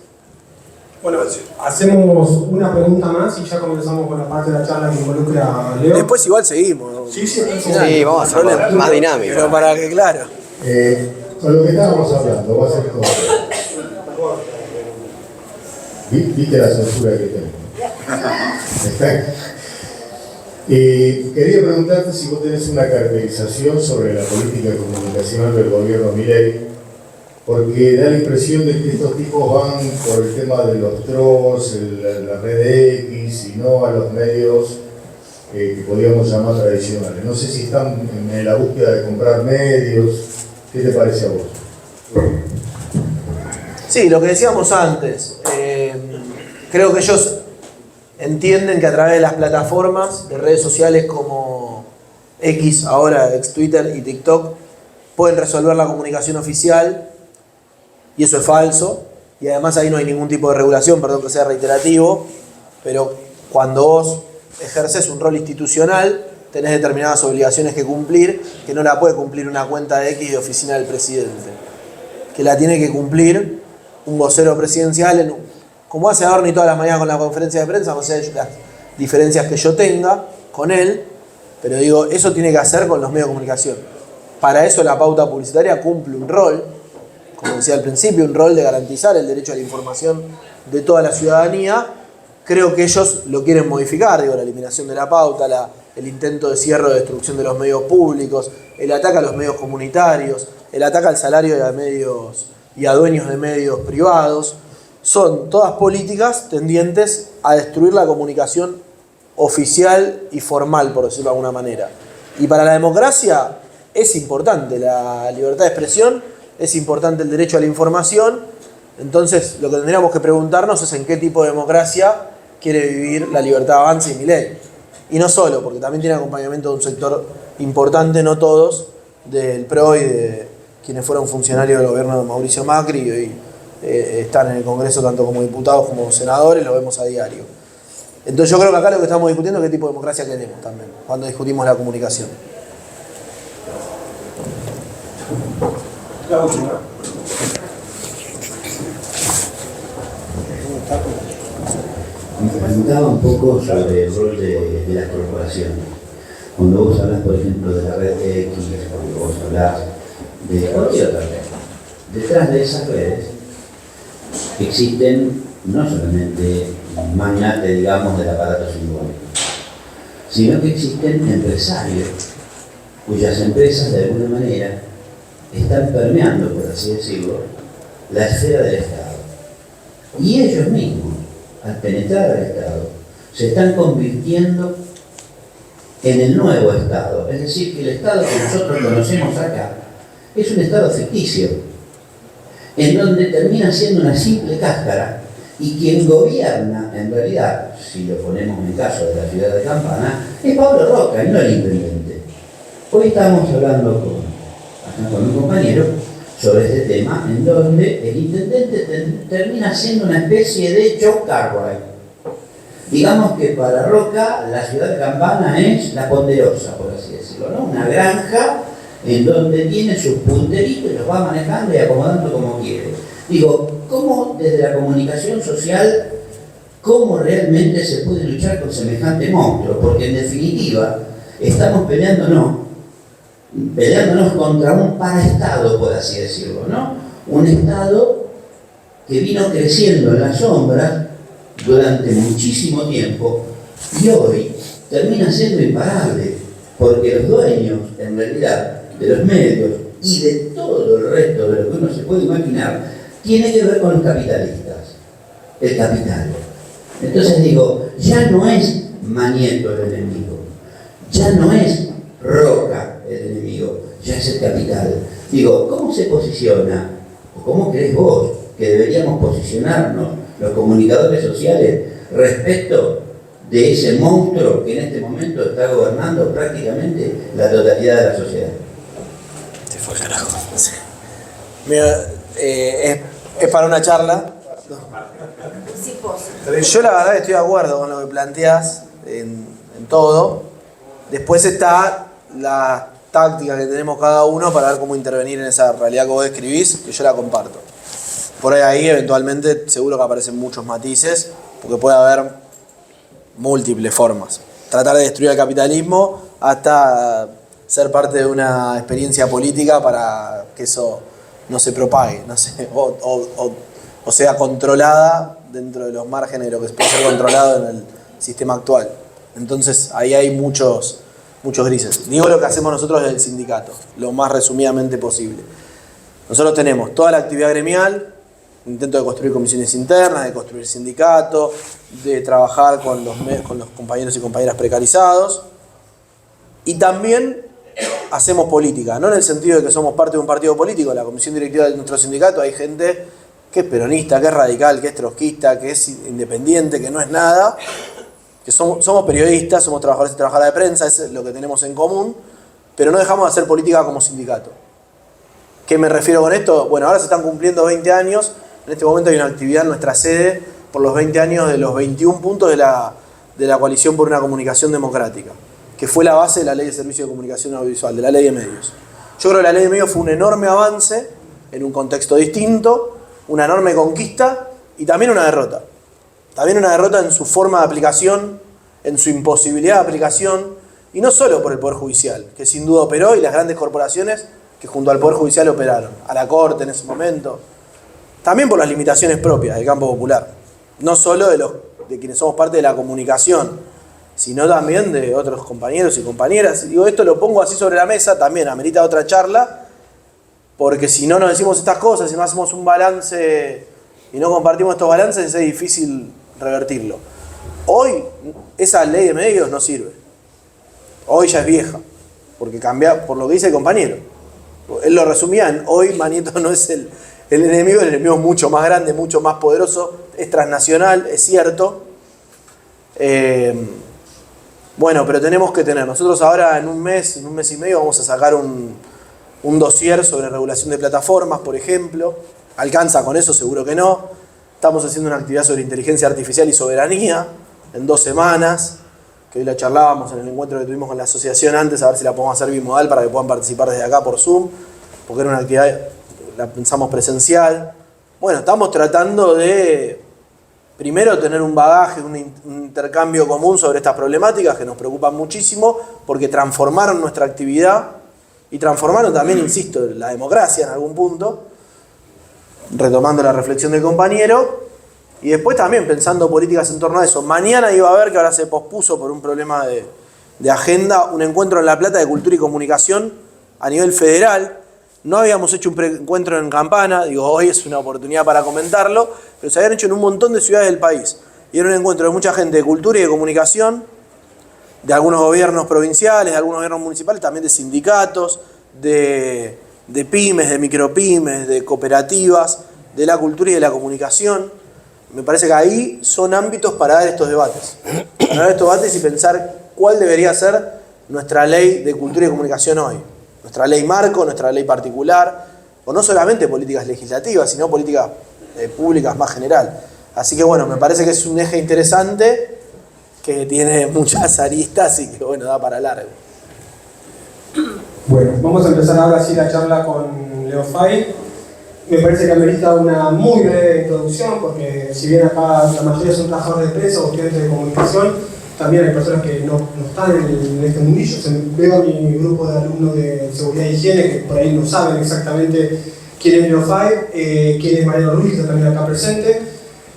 Bueno, hacemos una pregunta más y ya comenzamos con la parte de la charla que involucra a Leo. Después igual seguimos. Sí, vamos a hacerlo más dinámico. Pero para que, claro. Con lo que estábamos hablando, va a ser todo. ¿Viste la censura que tengo? Quería preguntarte si vos tenés una caracterización sobre la política comunicacional del gobierno Milei, porque da la impresión de que estos tipos van por el tema de los trolls, la red X, y no a los medios que podríamos llamar tradicionales. No sé si están en la búsqueda de comprar medios. ¿Qué te parece a vos? Sí, lo que decíamos antes. Creo que ellos entienden que a través de las plataformas de redes sociales como X, ahora ex Twitter y TikTok, pueden resolver la comunicación oficial, y eso es falso. Y además ahí no hay ningún tipo de regulación, perdón que sea reiterativo, pero cuando vos ejerces un rol institucional, tenés determinadas obligaciones que cumplir, que no la puede cumplir una cuenta de X de oficina del presidente, que la tiene que cumplir un vocero presidencial, como hace Adorni todas las mañanas con la conferencia de prensa, no sé las diferencias que yo tenga con él, pero digo, eso tiene que hacer con los medios de comunicación. Para eso la pauta publicitaria cumple un rol, como decía al principio, un rol de garantizar el derecho a la información de toda la ciudadanía. Creo que ellos lo quieren modificar, digo, la eliminación de la pauta, el intento de cierre o de destrucción de los medios públicos, el ataque a los medios comunitarios, el ataque al salario de medios y a dueños de medios privados. Son todas políticas tendientes a destruir la comunicación oficial y formal, por decirlo de alguna manera. Y para la democracia es importante la libertad de expresión, es importante el derecho a la información. Entonces lo que tendríamos que preguntarnos es en qué tipo de democracia quiere vivir la Libertad Avanza y Milei. Y no solo, porque también tiene acompañamiento de un sector importante, no todos, del PRO y de quienes fueron funcionarios del gobierno de Mauricio Macri y hoy están en el Congreso tanto como diputados como senadores, lo vemos a diario. Entonces yo creo que acá lo que estamos discutiendo es qué tipo de democracia queremos también, cuando discutimos la comunicación. La última. Me preguntaba un poco sobre el rol de las corporaciones. Cuando vos hablas, por ejemplo, de la red X, cuando vos hablas de cualquier otra red, detrás de esas redes existen no solamente magnates, digamos, del aparato simbólico, sino que existen empresarios cuyas empresas de alguna manera están permeando, por así decirlo, la esfera del Estado. Y ellos mismos, al penetrar al Estado, se están convirtiendo en el nuevo Estado. Es decir, que el Estado que nosotros conocemos acá es un Estado ficticio, en donde termina siendo una simple cáscara, y quien gobierna, en realidad, si lo ponemos en el caso de la ciudad de Campana, es Pablo Roca y no el intendente. Hoy estamos hablando con un compañero sobre este tema, en donde el intendente termina siendo una especie de Joe Cartwright. Digamos que para Roca la ciudad de Campana es la Ponderosa, por así decirlo, ¿no? Una granja en donde tiene sus punteritos y los va manejando y acomodando como quiere. Digo, ¿cómo desde la comunicación social, cómo realmente se puede luchar con semejante monstruo? Porque en definitiva estamos peleándonos contra un paraestado, por así decirlo, ¿no? Un Estado que vino creciendo en la sombra durante muchísimo tiempo y hoy termina siendo imparable, porque los dueños, en realidad, de los medios y de todo el resto de lo que uno se puede imaginar, tiene que ver con los capitalistas, el capital. Entonces digo, ya no es Manieto el enemigo, ya no es Roca el enemigo, ya es el capital. Digo, ¿cómo se posiciona, o cómo crees vos que deberíamos posicionarnos los comunicadores sociales respecto de ese monstruo que en este momento está gobernando prácticamente la totalidad de la sociedad? Se fue el carajo. Sí. Mira, es para una charla. Yo la verdad estoy de acuerdo con lo que planteás en todo. Después está la táctica que tenemos cada uno para ver cómo intervenir en esa realidad que vos describís, que yo la comparto. Por ahí eventualmente seguro que aparecen muchos matices, porque puede haber múltiples formas. Tratar de destruir el capitalismo hasta ser parte de una experiencia política para que eso no se propague, no sé, o sea controlada dentro de los márgenes de lo que puede ser controlado en el sistema actual. Entonces ahí hay muchos grises. Digo lo que hacemos nosotros desde el sindicato, lo más resumidamente posible. Nosotros tenemos toda la actividad gremial, intento de construir comisiones internas, de construir sindicato, de trabajar con los compañeros y compañeras precarizados, y también hacemos política, no en el sentido de que somos parte de un partido político. En la comisión directiva de nuestro sindicato hay gente que es peronista, que es radical, que es trotskista, que es independiente, que no es nada, que somos periodistas, somos trabajadores y trabajadoras de prensa, es lo que tenemos en común, pero no dejamos de hacer política como sindicato. ¿Qué me refiero con esto? Bueno, ahora se están cumpliendo 20 años, en este momento hay una actividad en nuestra sede por los 20 años de los 21 puntos de la Coalición por una Comunicación Democrática, que fue la base de la Ley de Servicio de Comunicación Audiovisual, de la Ley de Medios. Yo creo que la Ley de Medios fue un enorme avance en un contexto distinto, una enorme conquista y también una derrota. También una derrota en su forma de aplicación, en su imposibilidad de aplicación, y no solo por el Poder Judicial, que sin duda operó, y las grandes corporaciones que junto al Poder Judicial operaron, a la Corte en ese momento, también por las limitaciones propias del campo popular, no solo de quienes somos parte de la comunicación, sino también de otros compañeros y compañeras. Y digo, esto lo pongo así sobre la mesa, también amerita otra charla, porque si no nos decimos estas cosas, si no hacemos un balance y no compartimos estos balances, es difícil revertirlo. Hoy esa ley de medios no sirve. Hoy ya es vieja, porque cambia por lo que dice el compañero. Él lo resumía en hoy Manieto no es el enemigo es mucho más grande, mucho más poderoso, es transnacional, es cierto. Bueno, pero tenemos que tener, nosotros ahora en un mes y medio vamos a sacar un dossier sobre regulación de plataformas, por ejemplo. ¿Alcanza con eso? Seguro que no. Estamos haciendo una actividad sobre inteligencia artificial y soberanía en 2 semanas, que hoy la charlábamos en el encuentro que tuvimos con la asociación antes, a ver si la podemos hacer bimodal para que puedan participar desde acá por Zoom, porque era una actividad, la pensamos presencial. Bueno, estamos tratando de, primero, tener un bagaje, un intercambio común sobre estas problemáticas que nos preocupan muchísimo, porque transformaron nuestra actividad y transformaron también, insisto, la democracia en algún punto, retomando la reflexión del compañero, y después también pensando políticas en torno a eso. Mañana iba a haber, que ahora se pospuso por un problema de agenda, un encuentro en La Plata de Cultura y Comunicación a nivel federal. No habíamos hecho un encuentro en Campana, digo, hoy es una oportunidad para comentarlo, pero se habían hecho en un montón de ciudades del país. Y era un encuentro de mucha gente de cultura y de comunicación, de algunos gobiernos provinciales, de algunos gobiernos municipales, también de sindicatos, de pymes, de micropymes, de cooperativas, de la cultura y de la comunicación. Me parece que ahí son ámbitos para dar estos debates. Para dar estos debates y pensar cuál debería ser nuestra ley de cultura y comunicación hoy. Nuestra ley marco, nuestra ley particular, o no solamente políticas legislativas, sino políticas públicas más general. Así que bueno, me parece que es un eje interesante, que tiene muchas aristas y que bueno, da para largo. Bueno, vamos a empezar ahora sí la charla con Leo Fay. Me parece que amerita una muy breve introducción, porque si bien acá la mayoría son trabajadores de prensa o estudiantes de comunicación, también hay personas que no están en este mundillo. Veo a mi grupo de alumnos de seguridad e higiene que por ahí no saben exactamente quién es Leo Fay, quién es Mariano Ruiz, que está también acá presente.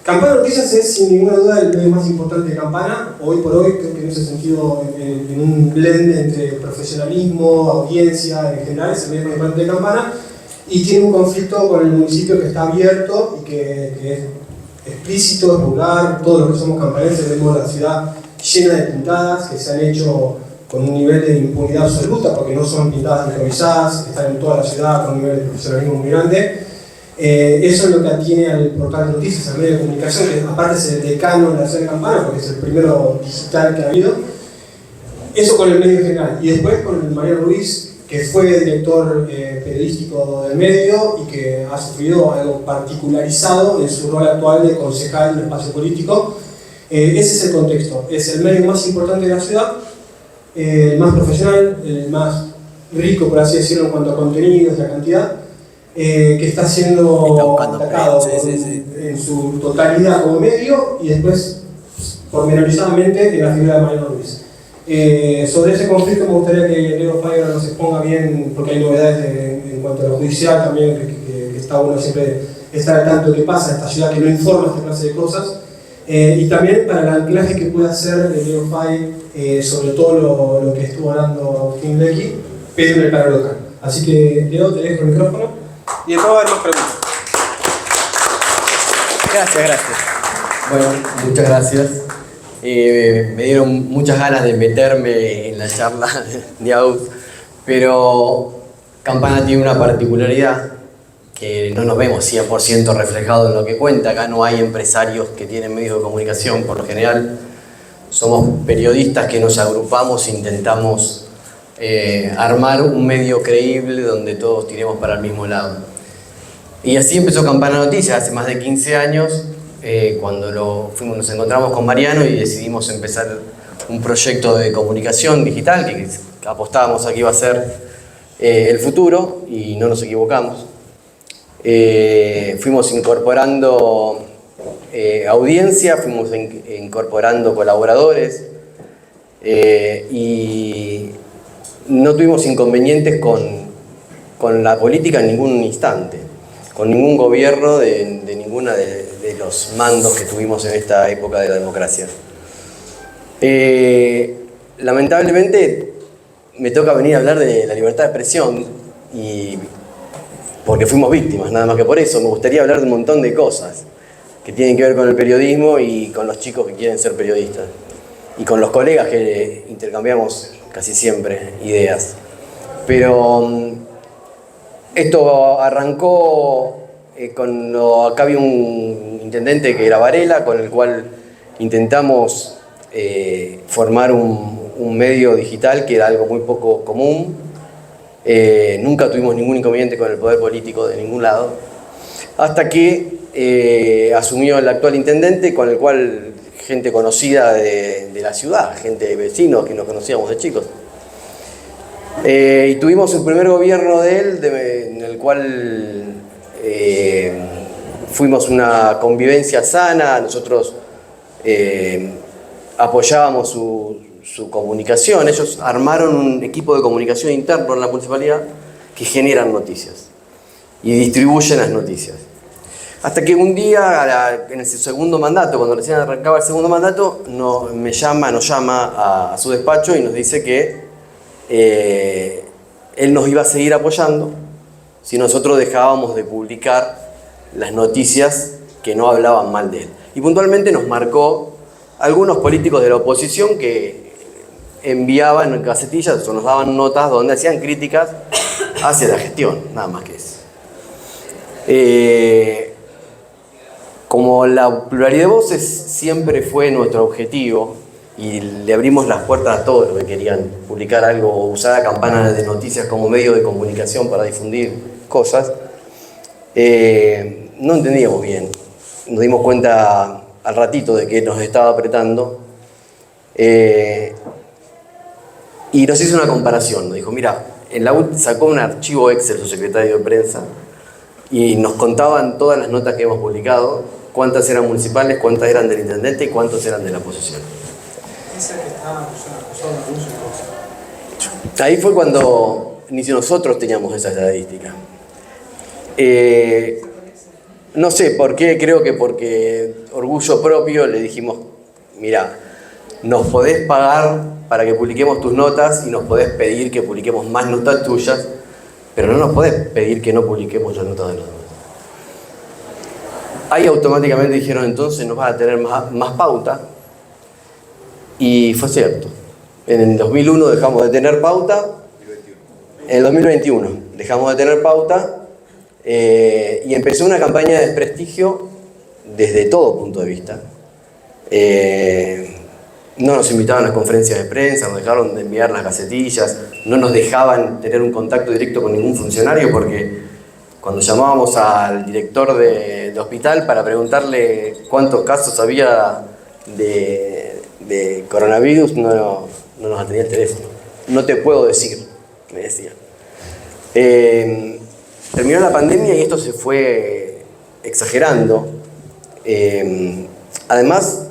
Campana Noticias es sin ninguna duda el medio más importante de Campana. Hoy por hoy creo que en ese sentido, en un blend entre profesionalismo, audiencia, en general es el medio más importante de Campana. Y tiene un conflicto con el municipio que está abierto y que es explícito, es vulgar. Todos los que somos campaneses vemos la ciudad llena de pintadas que se han hecho con un nivel de impunidad absoluta, porque no son pintadas improvisadas, están en toda la ciudad con un nivel de profesionalismo muy grande. Eso es lo que atiene al portal de noticias, al medio de comunicación, que aparte es el decano en la ciudad de Campana, porque es el primero digital que ha habido. Eso con el medio en general. Y después con el Mariano Ruiz, que fue director periodístico del medio y que ha sufrido algo particularizado en su rol actual de concejal en el espacio político. Ese es el contexto. Es el medio más importante de la ciudad, el más profesional, el más rico, por así decirlo, en cuanto a contenidos y a cantidad, que está siendo atacado en su totalidad como medio y después pormenorizadamente en la figura de Mariano Ruiz. Sobre ese conflicto me gustaría que Leo Fay nos exponga bien, porque hay novedades en cuanto a lo judicial también, que está bueno siempre estar al tanto de qué pasa en esta ciudad, que no informa esta clase de cosas. Y también para el anclaje que puede hacer Leo Fay sobre todo lo que estuvo hablando Agustín Lecchi, pero en el plano local. Así que, Leo, te dejo el micrófono y después va a haber más preguntas. Gracias. Bueno, muchas gracias. Me dieron muchas ganas de meterme en la charla de Agus, pero Campana tiene una particularidad que no nos vemos 100% reflejado en lo que cuenta. Acá no hay empresarios que tienen medios de comunicación, por lo general somos periodistas que nos agrupamos e intentamos armar un medio creíble donde todos tiremos para el mismo lado. Y así empezó Campana Noticias hace más de 15 años, cuando nos encontramos con Mariano y decidimos empezar un proyecto de comunicación digital que apostábamos a que iba a ser el futuro, y no nos equivocamos. Fuimos incorporando audiencia, fuimos incorporando colaboradores y no tuvimos inconvenientes con la política en ningún instante, con ningún gobierno de ninguna de los mandos que tuvimos en esta época de la democracia. Lamentablemente me toca venir a hablar de la libertad de expresión, y porque fuimos víctimas, nada más que por eso. Me gustaría hablar de un montón de cosas que tienen que ver con el periodismo y con los chicos que quieren ser periodistas, y con los colegas que intercambiamos casi siempre ideas. Pero esto arrancó acá había un intendente que era Varela, con el cual intentamos formar un medio digital que era algo muy poco común. Nunca tuvimos ningún inconveniente con el poder político de ningún lado, hasta que asumió el actual intendente, con el cual gente conocida de la ciudad, gente vecinos que nos conocíamos de chicos. Y tuvimos el primer gobierno de él, en el cual fuimos una convivencia sana. Nosotros apoyábamos su comunicación. Ellos armaron un equipo de comunicación interno en la municipalidad que generan noticias y distribuyen las noticias. Hasta que un día, en el segundo mandato, cuando recién arrancaba el segundo mandato, nos llama a su despacho y nos dice que él nos iba a seguir apoyando si nosotros dejábamos de publicar las noticias que no hablaban mal de él. Y puntualmente nos marcó algunos políticos de la oposición que enviaban en casetillas o nos daban notas donde hacían críticas hacia la gestión, nada más que eso. Como la pluralidad de voces siempre fue nuestro objetivo, y le abrimos las puertas a todos los que querían publicar algo o usar a Campana de Noticias como medio de comunicación para difundir cosas, no entendíamos bien. Nos dimos cuenta al ratito de que nos estaba apretando, y nos hizo una comparación. Nos dijo, mira, sacó un archivo Excel su secretario de prensa y nos contaban todas las notas que hemos publicado, cuántas eran municipales, cuántas eran del intendente y cuántas eran de la oposición. Ahí fue cuando ni nosotros teníamos esa estadística. No sé por qué, creo que porque orgullo propio le dijimos, mira, nos podés pagar para que publiquemos tus notas y nos podés pedir que publiquemos más notas tuyas, pero no nos podés pedir que no publiquemos las notas de los demás. Ahí automáticamente dijeron, entonces nos vas a tener más pauta. Y fue cierto. En el 2001 dejamos de tener pauta. En el 2021 dejamos de tener pauta. Y empezó una campaña de desprestigio desde todo punto de vista. No nos invitaban a las conferencias de prensa, nos dejaron de enviar las gacetillas, no nos dejaban tener un contacto directo con ningún funcionario porque cuando llamábamos al director de hospital para preguntarle cuántos casos había de coronavirus, no nos atendía el teléfono. No te puedo decir, me decía. Terminó la pandemia y esto se fue exagerando. Además,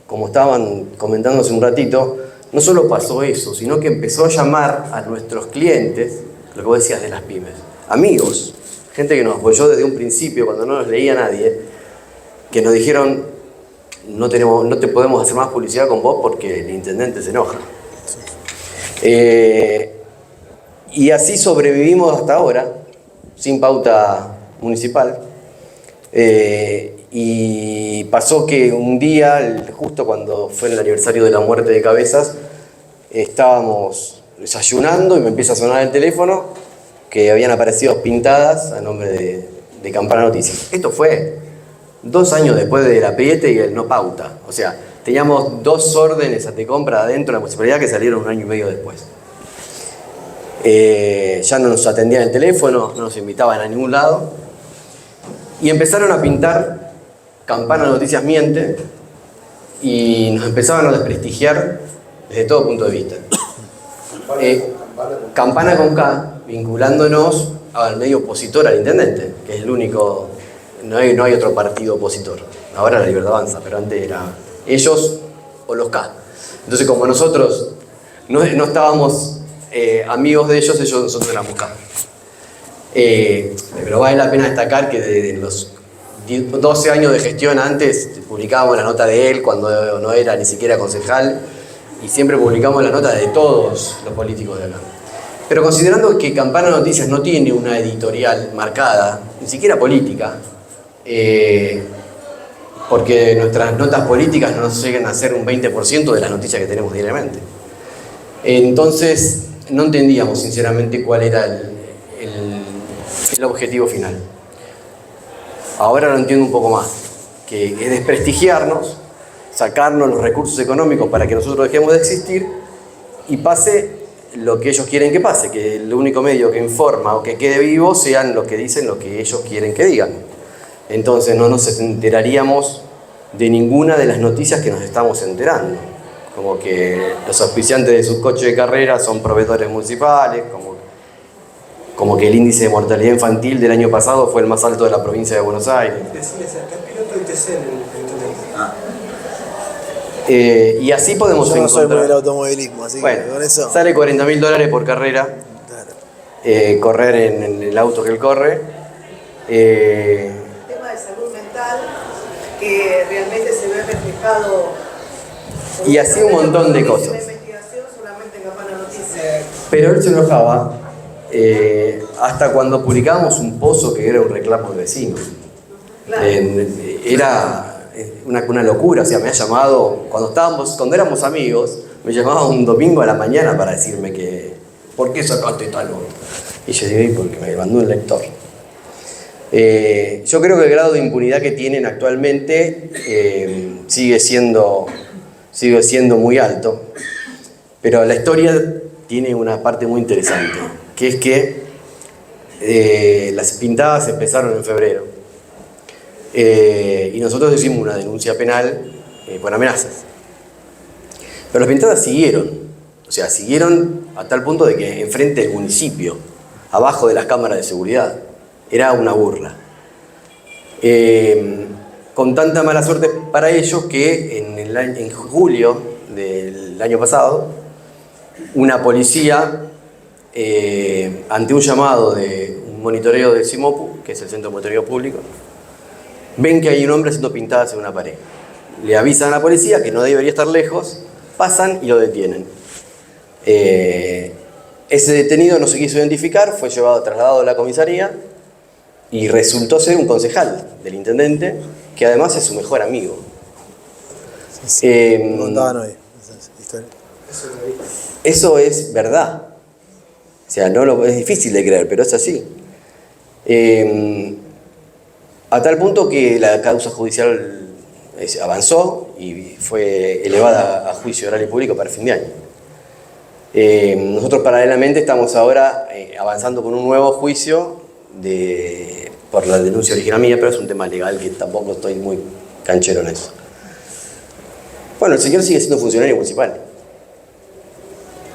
como estaban comentando hace un ratito, no solo pasó eso, sino que empezó a llamar a nuestros clientes, lo que vos decías de las pymes, amigos, gente que nos apoyó desde un principio cuando no nos leía nadie, que nos dijeron, no te podemos hacer más publicidad con vos porque el intendente se enoja. Y así sobrevivimos hasta ahora, sin pauta municipal. Y pasó que un día, justo cuando fue el aniversario de la muerte de Cabezas, estábamos desayunando y me empieza a sonar el teléfono que habían aparecido pintadas a nombre de Campana Noticias. Esto fue 2 años después del apriete y el no pauta. O sea, teníamos 2 órdenes de compra adentro de la municipalidad que salieron 1 año y medio después. Ya no nos atendían el teléfono, no nos invitaban a ningún lado. Y empezaron a pintar Campana Noticias miente y nos empezaban a desprestigiar desde todo punto de vista. Campana con K, vinculándonos al medio opositor al intendente, que es el único, no hay otro partido opositor. Ahora la Libertad Avanza, pero antes era ellos o los K. Entonces, como nosotros no estábamos amigos de ellos, nosotros éramos K. Pero vale la pena destacar que de los 12 años de gestión antes publicábamos la nota de él cuando no era ni siquiera concejal y siempre publicamos la nota de todos los políticos de acá. Pero considerando que Campana Noticias no tiene una editorial marcada, ni siquiera política, porque nuestras notas políticas no nos llegan a ser un 20% de las noticias que tenemos diariamente. Entonces no entendíamos sinceramente cuál era el objetivo final. Ahora lo entiendo un poco más, que es desprestigiarnos, sacarnos los recursos económicos para que nosotros dejemos de existir y pase lo que ellos quieren que pase, que el único medio que informa o que quede vivo sean los que dicen lo que ellos quieren que digan. Entonces no nos enteraríamos de ninguna de las noticias que nos estamos enterando, como que los auspiciantes de sus coches de carrera son proveedores municipales, como que el índice de mortalidad infantil del año pasado fue el más alto de la provincia de Buenos Aires. Y así podemos encontrar. Yo no soy muy del automovilismo, así que con eso. Sale $40.000 por carrera, claro. Correr en el auto que él corre. El tema de salud mental, que realmente se ve reflejado. Y así un montón de cosas. Pero él se enojaba hasta cuando publicábamos un pozo que era un reclamo de vecinos. Claro. Era una locura, o sea, me ha llamado, cuando éramos amigos, me llamaba un domingo a la mañana para decirme que, ¿por qué sacaste tal otro? Y yo digo, porque me mandó un lector. Yo creo que el grado de impunidad que tienen actualmente sigue siendo muy alto, pero la historia tiene una parte muy interesante, que es que las pintadas empezaron en febrero y nosotros hicimos una denuncia penal por amenazas. Pero las pintadas siguieron a tal punto de que enfrente del municipio, abajo de las cámaras de seguridad, era una burla. Con tanta mala suerte para ellos que en julio del año pasado, una policía, ante un llamado de un monitoreo del CIMOPU, que es el Centro de Monitoreo Público, ven que hay un hombre haciendo pintadas en una pared. Le avisan a la policía que no debería estar lejos, pasan y lo detienen. Ese detenido no se quiso identificar, fue trasladado a la comisaría y resultó ser un concejal del intendente, que además es su mejor amigo. Contaban hoy esa historia. Eso es verdad. O sea, es difícil de creer, pero es así. A tal punto que la causa judicial avanzó y fue elevada a juicio oral y público para fin de año. Nosotros paralelamente estamos ahora avanzando con un nuevo juicio por la denuncia original mía, pero es un tema legal que tampoco estoy muy canchero en eso. Bueno, el señor sigue siendo funcionario municipal.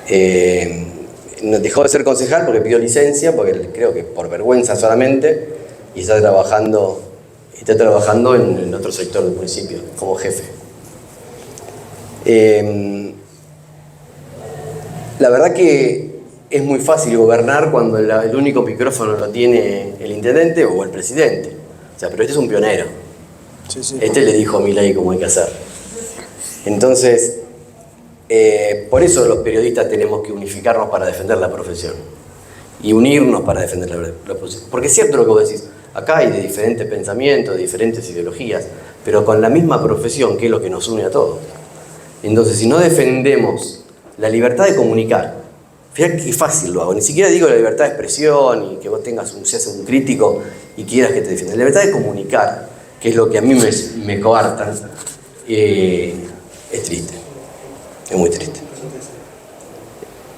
Dejó de ser concejal porque pidió licencia, porque creo que por vergüenza solamente, y está trabajando en otro sector del municipio como jefe. La verdad que es muy fácil gobernar cuando el único micrófono lo tiene el intendente o el presidente. O sea, pero este es un pionero. Sí. Este le dijo a Milei cómo hay que hacer. Entonces, por eso los periodistas tenemos que unificarnos para defender la profesión y unirnos para defender la profesión. Porque es cierto lo que vos decís, acá hay de diferentes pensamientos, de diferentes ideologías, pero con la misma profesión, que es lo que nos une a todos. Entonces, si no defendemos la libertad de comunicar, fíjate qué fácil lo hago, ni siquiera digo la libertad de expresión y que vos seas un crítico y quieras que te defienda. La libertad de comunicar, que es lo que a mí me coartan, es triste, es muy triste.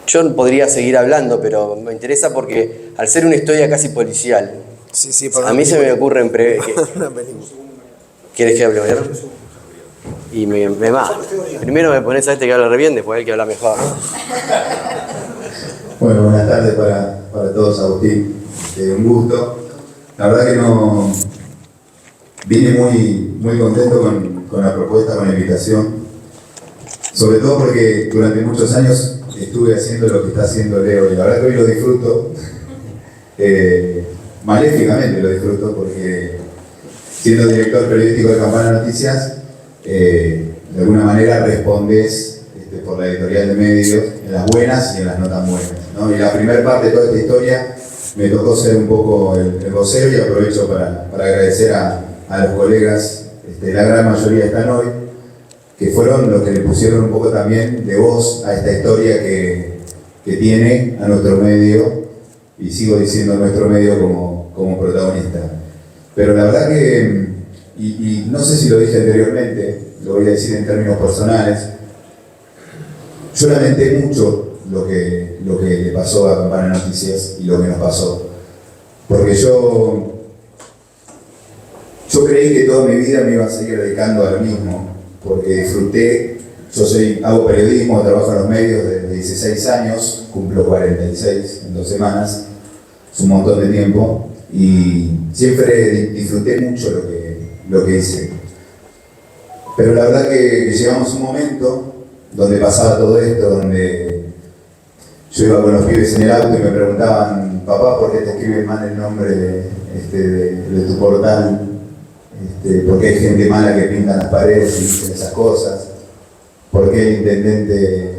Yo podría seguir hablando, pero me interesa porque al ser una historia casi policial, a mí se me ocurre en breve ¿Quieres que hable mañana? Y me va. Primero me pones a este que habla re bien, después a él que habla mejor. Bueno, buenas tardes para todos, Agustín. Un gusto. La verdad que no vine muy contento con la propuesta, con la invitación. Sobre todo porque durante muchos años estuve haciendo lo que está haciendo Leo y la verdad que hoy lo disfruto. Maléficamente lo disfruto porque siendo director periodístico de Campana Noticias, de alguna manera respondes por la editorial de medios en las buenas y en las no tan buenas, ¿no? Y la primera parte de toda esta historia me tocó ser un poco el vocero y aprovecho para agradecer a los colegas, la gran mayoría están hoy, que fueron los que le pusieron un poco también de voz a esta historia que tiene a nuestro medio, y sigo diciendo nuestro medio como protagonista. Pero la verdad que, y no sé si lo dije anteriormente, lo voy a decir en términos personales, yo lamenté mucho lo que le pasó a Campana Noticias y lo que nos pasó. Porque yo creí que toda mi vida me iba a seguir dedicando a lo mismo, porque disfruté, hago periodismo, trabajo en los medios desde 16 años, cumplo 46 en 2 semanas, es un montón de tiempo, y siempre disfruté mucho lo que hice. Pero la verdad que llegamos a un momento donde pasaba todo esto, donde yo iba con los pibes en el auto y me preguntaban, papá, ¿por qué te escriben mal el nombre de tu portal? ¿Por qué hay gente mala que pinta las paredes y dicen esas cosas? ¿Por qué el intendente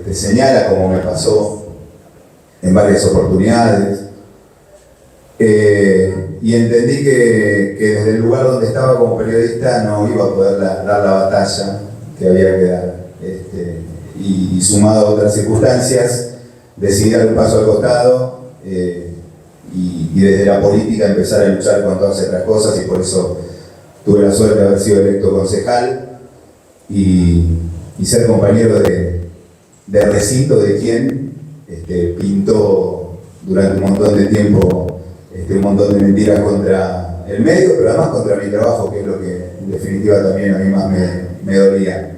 te señala, como me pasó en varias oportunidades? Y entendí que desde el lugar donde estaba como periodista no iba a poder dar la batalla que había que dar. Y sumado a otras circunstancias, decidí dar un paso al costado y desde la política empezar a luchar con todas estas cosas, y por eso tuve la suerte de haber sido electo concejal y ser compañero de recinto de quien pintó durante un montón de tiempo un montón de mentiras contra el medio, pero además contra mi trabajo, que es lo que en definitiva también a mí más me dolía.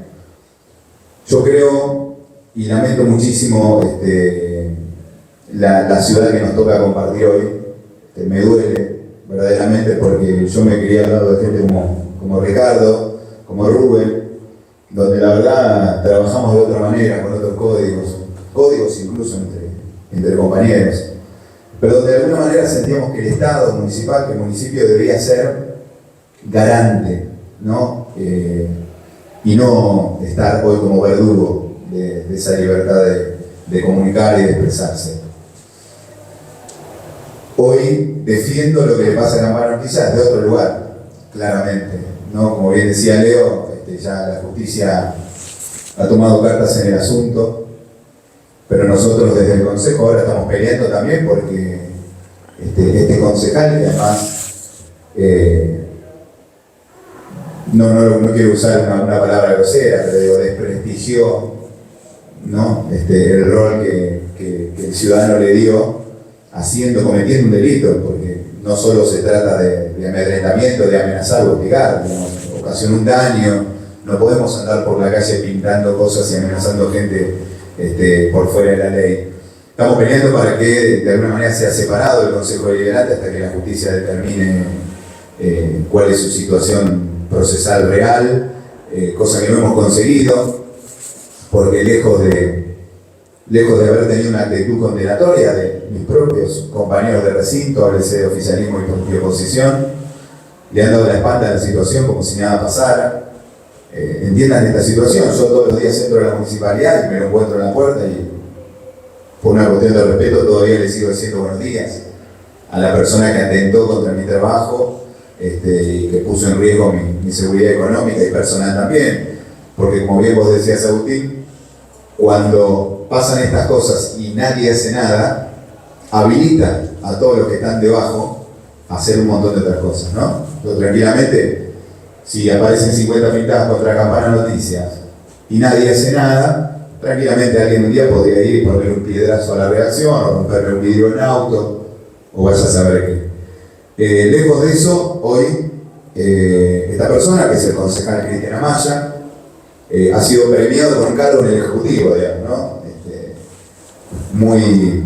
Yo creo y lamento muchísimo la ciudad que nos toca compartir hoy. Me duele verdaderamente porque yo me crié al lado de gente como Ricardo, como Rubén, donde la verdad trabajamos de otra manera, con otros códigos incluso entre compañeros. pero donde de alguna manera sentíamos que el Estado municipal, que el municipio debía ser garante, ¿no? Y no estar hoy como verdugo de esa libertad de comunicar y de expresarse. Hoy defiendo lo que le pasa a Campana Noticias de otro lugar, claramente, ¿no? Como bien decía Leo, ya la justicia ha tomado cartas en el asunto, pero nosotros desde el Consejo ahora estamos peleando también porque este concejal, que además no quiero usar una palabra grosera, pero digo, desprestigió, ¿no? El rol que el ciudadano le dio cometiendo un delito, porque no solo se trata de amedrentamiento, de amenazar o hostigar, ocasionó un daño. No podemos andar por la calle pintando cosas y amenazando gente por fuera de la ley. Estamos peleando para que de alguna manera sea separado el Consejo Deliberante hasta que la justicia determine cuál es su situación procesal real, cosa que no hemos conseguido, porque lejos de haber tenido una actitud condenatoria de mis propios compañeros de recinto, háblese de oficialismo y oposición, le han dado la espalda a la situación como si nada pasara. Entiendan esta situación. Yo todos los días entro a la municipalidad y me lo encuentro en la puerta y por una cuestión de respeto todavía le sigo diciendo buenos días a la persona que atentó contra mi trabajo y que puso en riesgo mi seguridad económica y personal también, porque como bien vos decías, Agustín, cuando pasan estas cosas y nadie hace nada, habilita a todos los que están debajo a hacer un montón de otras cosas, ¿no? Entonces, tranquilamente, si aparecen 50 pintadas contra Campana Noticias y nadie hace nada, tranquilamente alguien un día podría ir y ponerle un piedrazo a la redacción o romperle un vidrio en auto o vaya a saber qué. Lejos de eso, hoy esta persona, que es el concejal Cristian Amaya, ha sido premiado con un cargo en el Ejecutivo, digamos, ¿no? Muy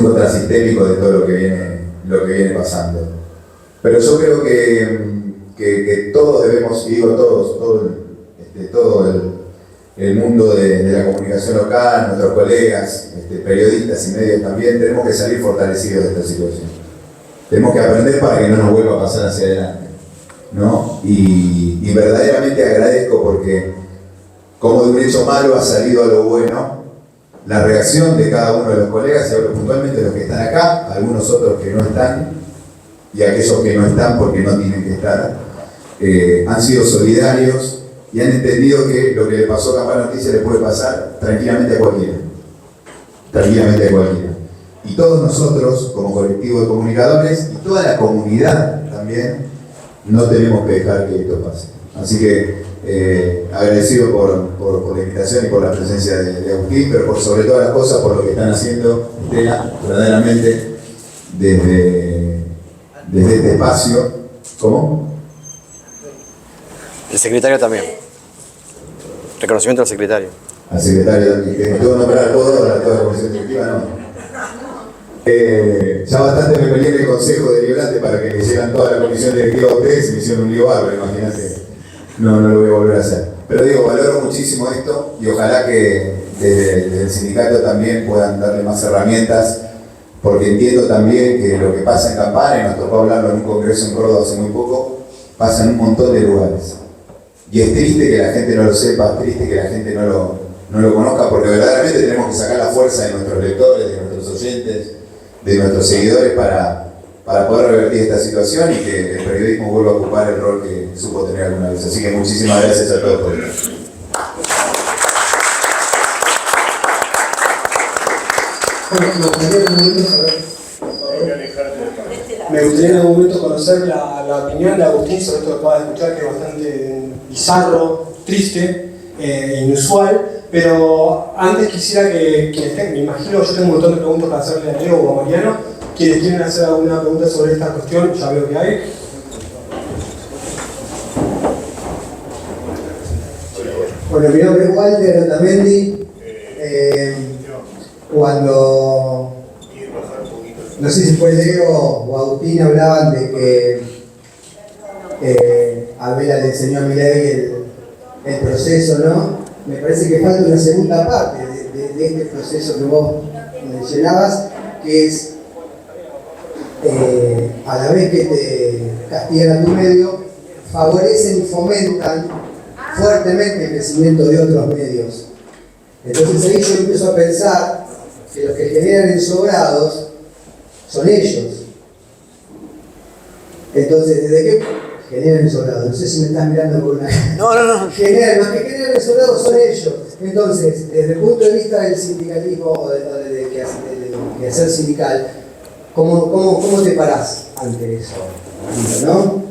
contrasistémico de todo lo que viene pasando. Pero yo creo que todos debemos, y digo todos, todo el mundo de la comunicación local, nuestros colegas, periodistas y medios también, tenemos que salir fortalecidos de esta situación. Tenemos que aprender para que no nos vuelva a pasar hacia adelante, ¿no? Y verdaderamente agradezco porque, como de un hecho malo ha salido algo bueno, la reacción de cada uno de los colegas, y hablo puntualmente de los que están acá, algunos otros que no están, y aquellos que no están porque no tienen que estar, han sido solidarios y han entendido que lo que le pasó a Campana Noticias le puede pasar tranquilamente a cualquiera. Tranquilamente a cualquiera. Y todos nosotros, como colectivo de comunicadores, y toda la comunidad también, no tenemos que dejar que esto pase. Así que agradecido por la invitación y por la presencia de Agustín, pero por sobre todas las cosas por lo que están haciendo, Estela, verdaderamente desde este espacio. ¿Cómo? El secretario también. Reconocimiento al secretario. Al secretario, que me tuvo que nombrar a toda la comisión directiva, no. Ya bastante me peleé en el Consejo Deliberante para que le llegan toda la comisión directiva a ustedes y me hicieron un lío bárbaro, imagínate. No lo voy a volver a hacer. Pero digo, valoro muchísimo esto y ojalá que desde el sindicato también puedan darle más herramientas, porque entiendo también que lo que pasa en Campana, y nos tocó hablarlo en un congreso en Córdoba hace muy poco, pasa en un montón de lugares. Y es triste que la gente no lo sepa, es triste que la gente no lo conozca, porque verdaderamente tenemos que sacar la fuerza de nuestros lectores, de nuestros oyentes, de nuestros seguidores para poder revertir esta situación y que el periodismo vuelva a ocupar el rol que supo tener alguna vez. Así que muchísimas gracias a todos por venir. Me gustaría en algún momento conocer la opinión de Agustín sobre esto que acaba de escuchar, que es bastante bizarro, triste, inusual, pero antes quisiera que me imagino, yo tengo un montón de preguntas para hacerle a Leo o a Mariano, quienes quieren hacer alguna pregunta sobre esta cuestión, ya veo que hay. Bueno, mi nombre es Walter Otamendi. Cuando, no sé si fue Leo o Agustín, hablaban de que Abela le enseñó a Milei el proceso, ¿no? Me parece que falta una segunda parte de este proceso que vos mencionabas, que es a la vez que te castigan a tu medio, favorecen y fomentan fuertemente el crecimiento de otros medios. Entonces ahí yo empiezo a pensar que los que generan ensobrados son ellos. Entonces, ¿desde qué generan ensobrados? No sé si me estás mirando por una... No. Los que generan ensobrados son ellos. Entonces, desde el punto de vista del sindicalismo o de quehacer sindical, ¿cómo te parás ante eso? ¿No?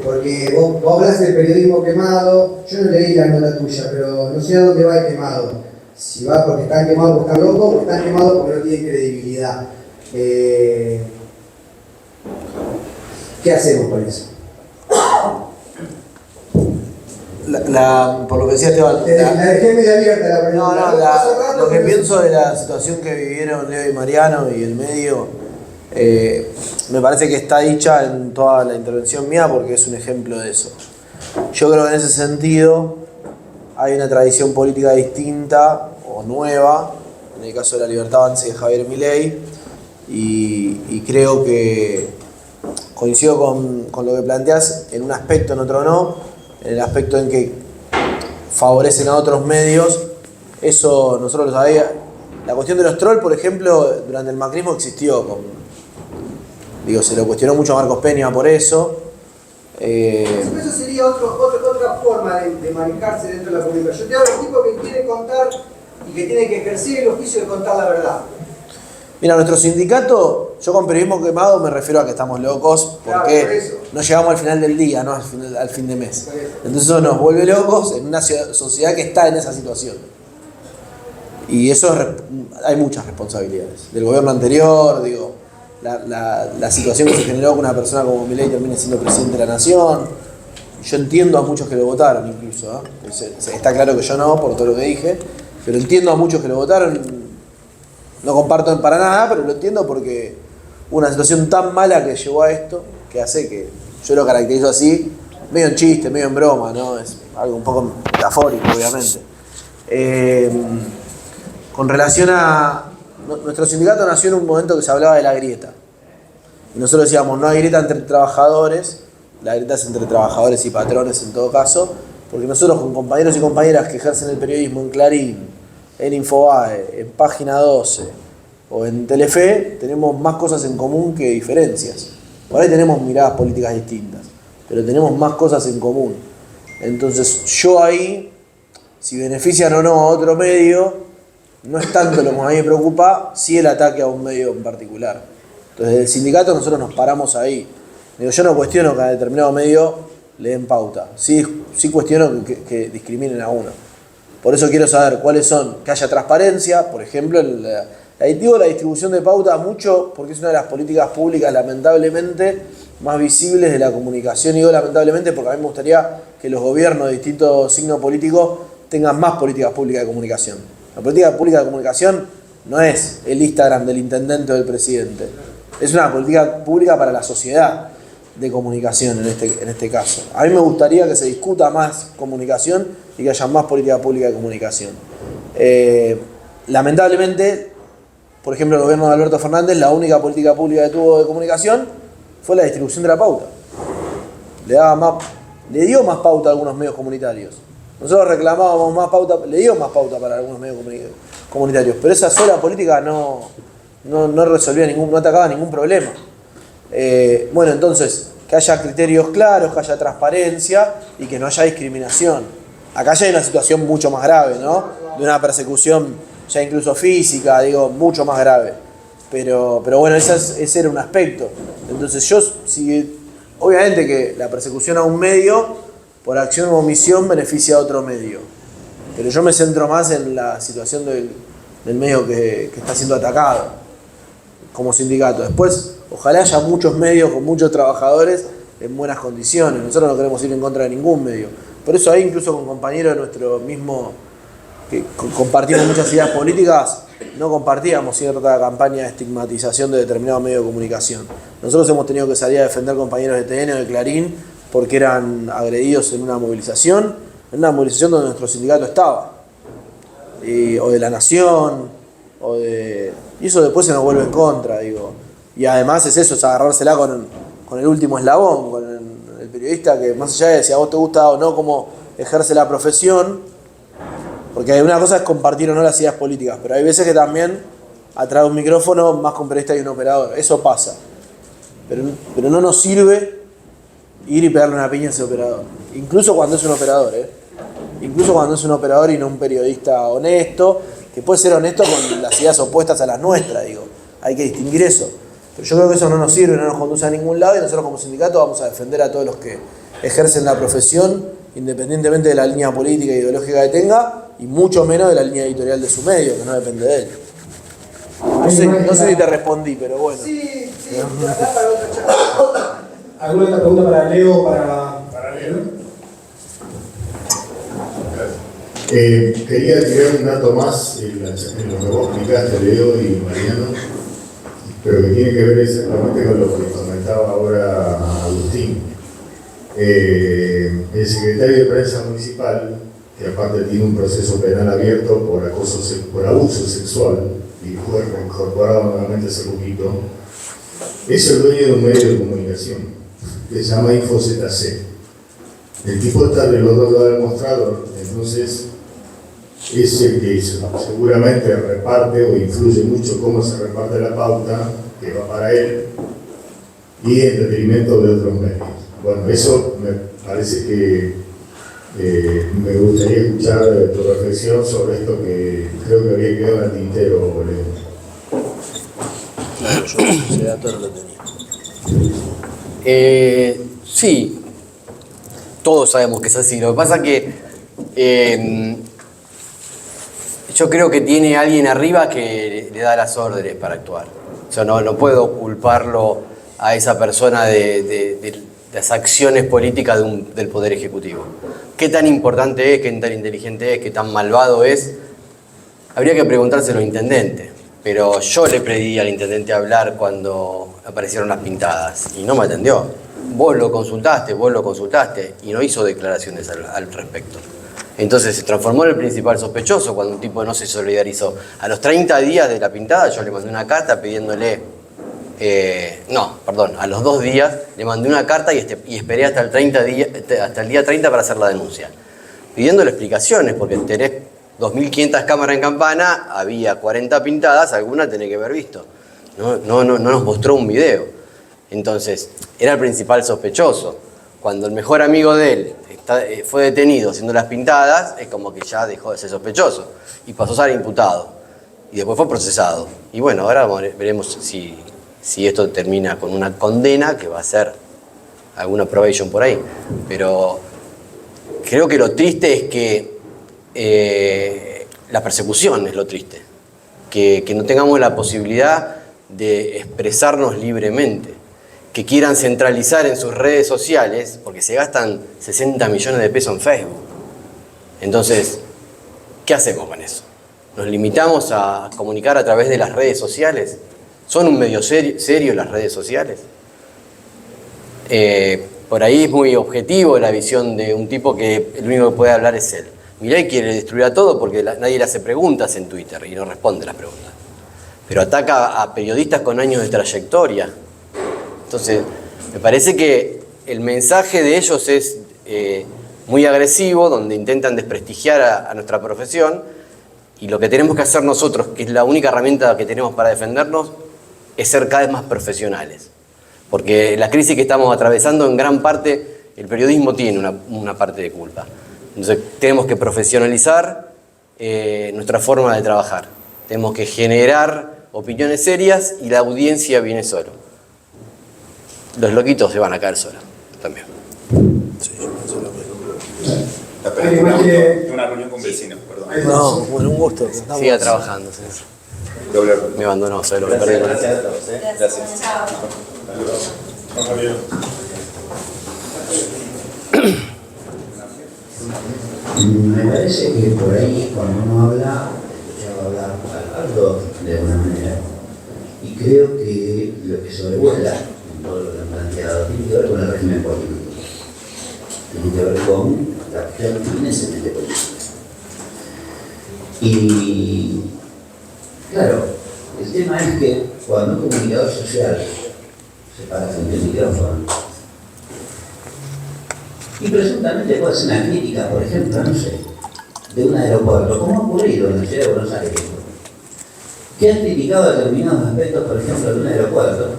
Porque vos hablas del periodismo quemado, yo no leí la nota tuya, pero no sé a dónde va el quemado. Si va porque están quemados porque están locos o están quemados porque no tienen credibilidad. ¿Qué hacemos con eso? Por lo que decía Esteban, la dejé medio abierta la pregunta. Lo que pienso de la situación que vivieron Leo y Mariano y el medio, me parece que está dicha en toda la intervención mía porque es un ejemplo de eso. Yo creo que en ese sentido hay una tradición política distinta o nueva, en el caso de la Libertad Avanza y de Javier Milei, y creo que coincido con lo que planteas en un aspecto, en otro no, en el aspecto en que favorecen a otros medios. Eso nosotros lo sabíamos. La cuestión de los trolls, por ejemplo, durante el macrismo existió. Se lo cuestionó mucho a Marcos Peña por eso. Eso sería otra forma de manejarse dentro de la comunicación. Yo te hablo de un tipo que quiere contar y que tiene que ejercer el oficio de contar la verdad. Mira, nuestro sindicato, yo con periodismo quemado me refiero a que estamos locos porque claro, no llegamos al final del día, no al fin de mes. Entonces eso nos vuelve locos en una sociedad que está en esa situación. Y eso hay muchas responsabilidades. Del gobierno anterior, la situación que se generó con una persona como Milei termine siendo presidente de la nación. Yo entiendo a muchos que lo votaron incluso, ¿eh? Está claro que yo no, por todo lo que dije, pero entiendo a muchos que lo votaron. No comparto para nada, pero lo entiendo porque una situación tan mala que llevó a esto, que hace que yo lo caracterizo así, medio en chiste, medio en broma, ¿no? Es algo un poco metafórico, obviamente. Con relación a... Nuestro sindicato nació en un momento que se hablaba de la grieta. Y nosotros decíamos, no hay grieta entre trabajadores, la grieta es entre trabajadores y patrones en todo caso, porque nosotros con compañeros y compañeras que ejercen el periodismo en Clarín, en Infobae, en Página 12 o en Telefe, tenemos más cosas en común que diferencias. Por ahí tenemos miradas políticas distintas, pero tenemos más cosas en común. Entonces yo ahí, si benefician o no a otro medio, no es tanto lo que a mí me preocupa, si el ataque a un medio en particular. Entonces desde el sindicato nosotros nos paramos ahí. Yo no cuestiono que a determinado medio le den pauta, sí cuestiono que discriminen a uno. Por eso quiero saber cuáles son, que haya transparencia, por ejemplo, la distribución de pauta mucho, porque es una de las políticas públicas lamentablemente más visibles de la comunicación. Y digo lamentablemente porque a mí me gustaría que los gobiernos de distintos signos políticos tengan más políticas públicas de comunicación. La política pública de comunicación no es el Instagram del intendente o del presidente, es una política pública para la sociedad de comunicación en este caso. A mí me gustaría que se discuta más comunicación y que haya más política pública de comunicación. Lamentablemente, por ejemplo, el gobierno de Alberto Fernández, la única política pública que tuvo de comunicación fue la distribución de la pauta. Le dio más pauta a algunos medios comunitarios. Nosotros reclamábamos más pauta, le dio más pauta para algunos medios comunitarios, pero esa sola política no resolvía no atacaba ningún problema. Bueno, entonces, que haya criterios claros, que haya transparencia y que no haya discriminación. Acá ya hay una situación mucho más grave, ¿no? De una persecución ya incluso física, mucho más grave. Pero bueno, ese era un aspecto. Entonces obviamente que la persecución a un medio, por acción o omisión, beneficia a otro medio. Pero yo me centro más en la situación del medio que está siendo atacado como sindicato. Después, ojalá haya muchos medios con muchos trabajadores en buenas condiciones. Nosotros no queremos ir en contra de ningún medio. Por eso ahí, incluso con compañeros de nuestro mismo, que compartimos muchas ideas políticas, no compartíamos cierta campaña de estigmatización de determinado medio de comunicación. Nosotros hemos tenido que salir a defender compañeros de TN o de Clarín porque eran agredidos en una movilización donde nuestro sindicato estaba, o de La Nación, y eso después se nos vuelve en contra, Y además es eso, es agarrársela con el último eslabón, con el periodista que más allá de si a vos te gusta o no cómo ejerce la profesión, porque una cosa es compartir o no las ideas políticas, pero hay veces que también atrás de un micrófono más que un periodista y un operador, eso pasa. Pero no nos sirve ir y pegarle una piña a ese operador, incluso cuando es un operador, incluso cuando es un operador y no un periodista honesto, que puede ser honesto con las ideas opuestas a las nuestras, digo, hay que distinguir eso. Pero yo creo que eso no nos sirve, no nos conduce a ningún lado y nosotros como sindicato vamos a defender a todos los que ejercen la profesión, independientemente de la línea política e ideológica que tenga, y mucho menos de la línea editorial de su medio, que no depende de él. No sé si te respondí, pero bueno. Sí, da para otra charla. ¿Alguna otra pregunta para Leo o para Leo? Quería tirar un dato más en lo que vos explicaste, Leo y Mariano, pero que tiene que ver exactamente con lo que comentaba ahora Agustín. El secretario de Prensa Municipal, que aparte tiene un proceso penal abierto por abuso sexual, y fue reincorporado nuevamente hace poquito, es el dueño de un medio de comunicación que se llama InfoZC. El tipo está de los dos lados del mostrador, entonces es el que seguramente reparte o influye mucho cómo se reparte la pauta que va para él y en detrimento de otros medios. Bueno, eso me parece que me gustaría escuchar tu reflexión sobre esto que creo que había quedado en el tintero, Leo. Claro, yo ese dato no lo tenía. Sí, todos sabemos que es así. Lo que pasa es que yo creo que tiene alguien arriba que le da las órdenes para actuar. O sea, no puedo culparlo a esa persona de las acciones políticas del Poder Ejecutivo. ¿Qué tan importante es, qué tan inteligente es, qué tan malvado es? Habría que preguntárselo al intendente. Pero yo le pedí al intendente hablar cuando aparecieron las pintadas y no me atendió. Vos lo consultaste y no hizo declaraciones al respecto. Entonces se transformó en el principal sospechoso cuando un tipo no se solidarizó. A los 30 días de la pintada yo le mandé una carta pidiéndole... a los 2 días le mandé una carta y esperé hasta el día 30 para hacer la denuncia. Pidiéndole explicaciones, porque tenés 2.500 cámaras en Campana, había 40 pintadas, alguna tenés que haber visto. No nos mostró un video. Entonces, era el principal sospechoso. Cuando el mejor amigo de él fue detenido haciendo las pintadas, es como que ya dejó de ser sospechoso y pasó a ser imputado. Y después fue procesado. Y bueno, ahora veremos si esto termina con una condena, que va a ser alguna probation por ahí. Pero creo que lo triste es que la persecución es lo triste. Que no tengamos la posibilidad de expresarnos libremente. Que quieran centralizar en sus redes sociales, porque se gastan 60 millones de pesos en Facebook. Entonces, ¿qué hacemos con eso? ¿Nos limitamos a comunicar a través de las redes sociales? ¿Son un medio serio las redes sociales? Por ahí es muy objetivo la visión de un tipo que el único que puede hablar es él. Milei quiere destruir a todo porque nadie le hace preguntas en Twitter y no responde las preguntas. Pero ataca a periodistas con años de trayectoria. Entonces, me parece que el mensaje de ellos es muy agresivo, donde intentan desprestigiar a nuestra profesión, y lo que tenemos que hacer nosotros, que es la única herramienta que tenemos para defendernos, es ser cada vez más profesionales. Porque la crisis que estamos atravesando, en gran parte, el periodismo tiene una parte de culpa. Entonces, tenemos que profesionalizar nuestra forma de trabajar. Tenemos que generar opiniones serias y la audiencia viene solo. Los loquitos se van a caer solos también. Sí, yo pensé lo mismo. Una reunión con vecinos, perdón. No, bueno, un gusto. Siga trabajando. Sí. Me abandonó, ¿sabes lo que perdí? Gracias a todos. Gracias. Me parece que por ahí, cuando uno habla, escuchaba hablar a Aldo de alguna manera, y creo que lo que sobrevuela en todo lo que han planteado tiene que ver con el régimen político, tiene que ver con la cuestión inmensamente política. Y claro, El tema es que cuando un comunicador social se para frente al micrófono y presuntamente puede hacer una crítica, por ejemplo, no sé, de un aeropuerto, como ha ocurrido en la ciudad de Buenos Aires, que han criticado determinados aspectos, por ejemplo, de un aeropuerto,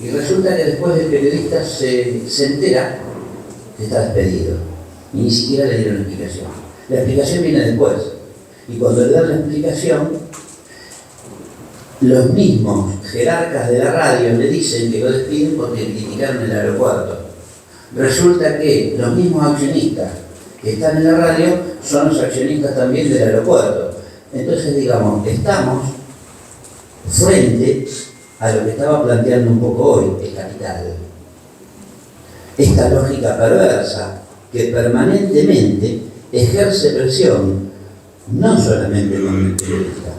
y resulta que después el periodista se entera que está despedido, y ni siquiera le dieron explicación. La explicación viene después, y cuando le dan la explicación, los mismos jerarcas de la radio le dicen que lo despiden porque criticaron el aeropuerto. Resulta que los mismos accionistas que están en la radio son los accionistas también del aeropuerto. Entonces, digamos, estamos frente a lo que estaba planteando un poco hoy el Capital. Esta lógica perversa que permanentemente ejerce presión, no solamente con el periodista,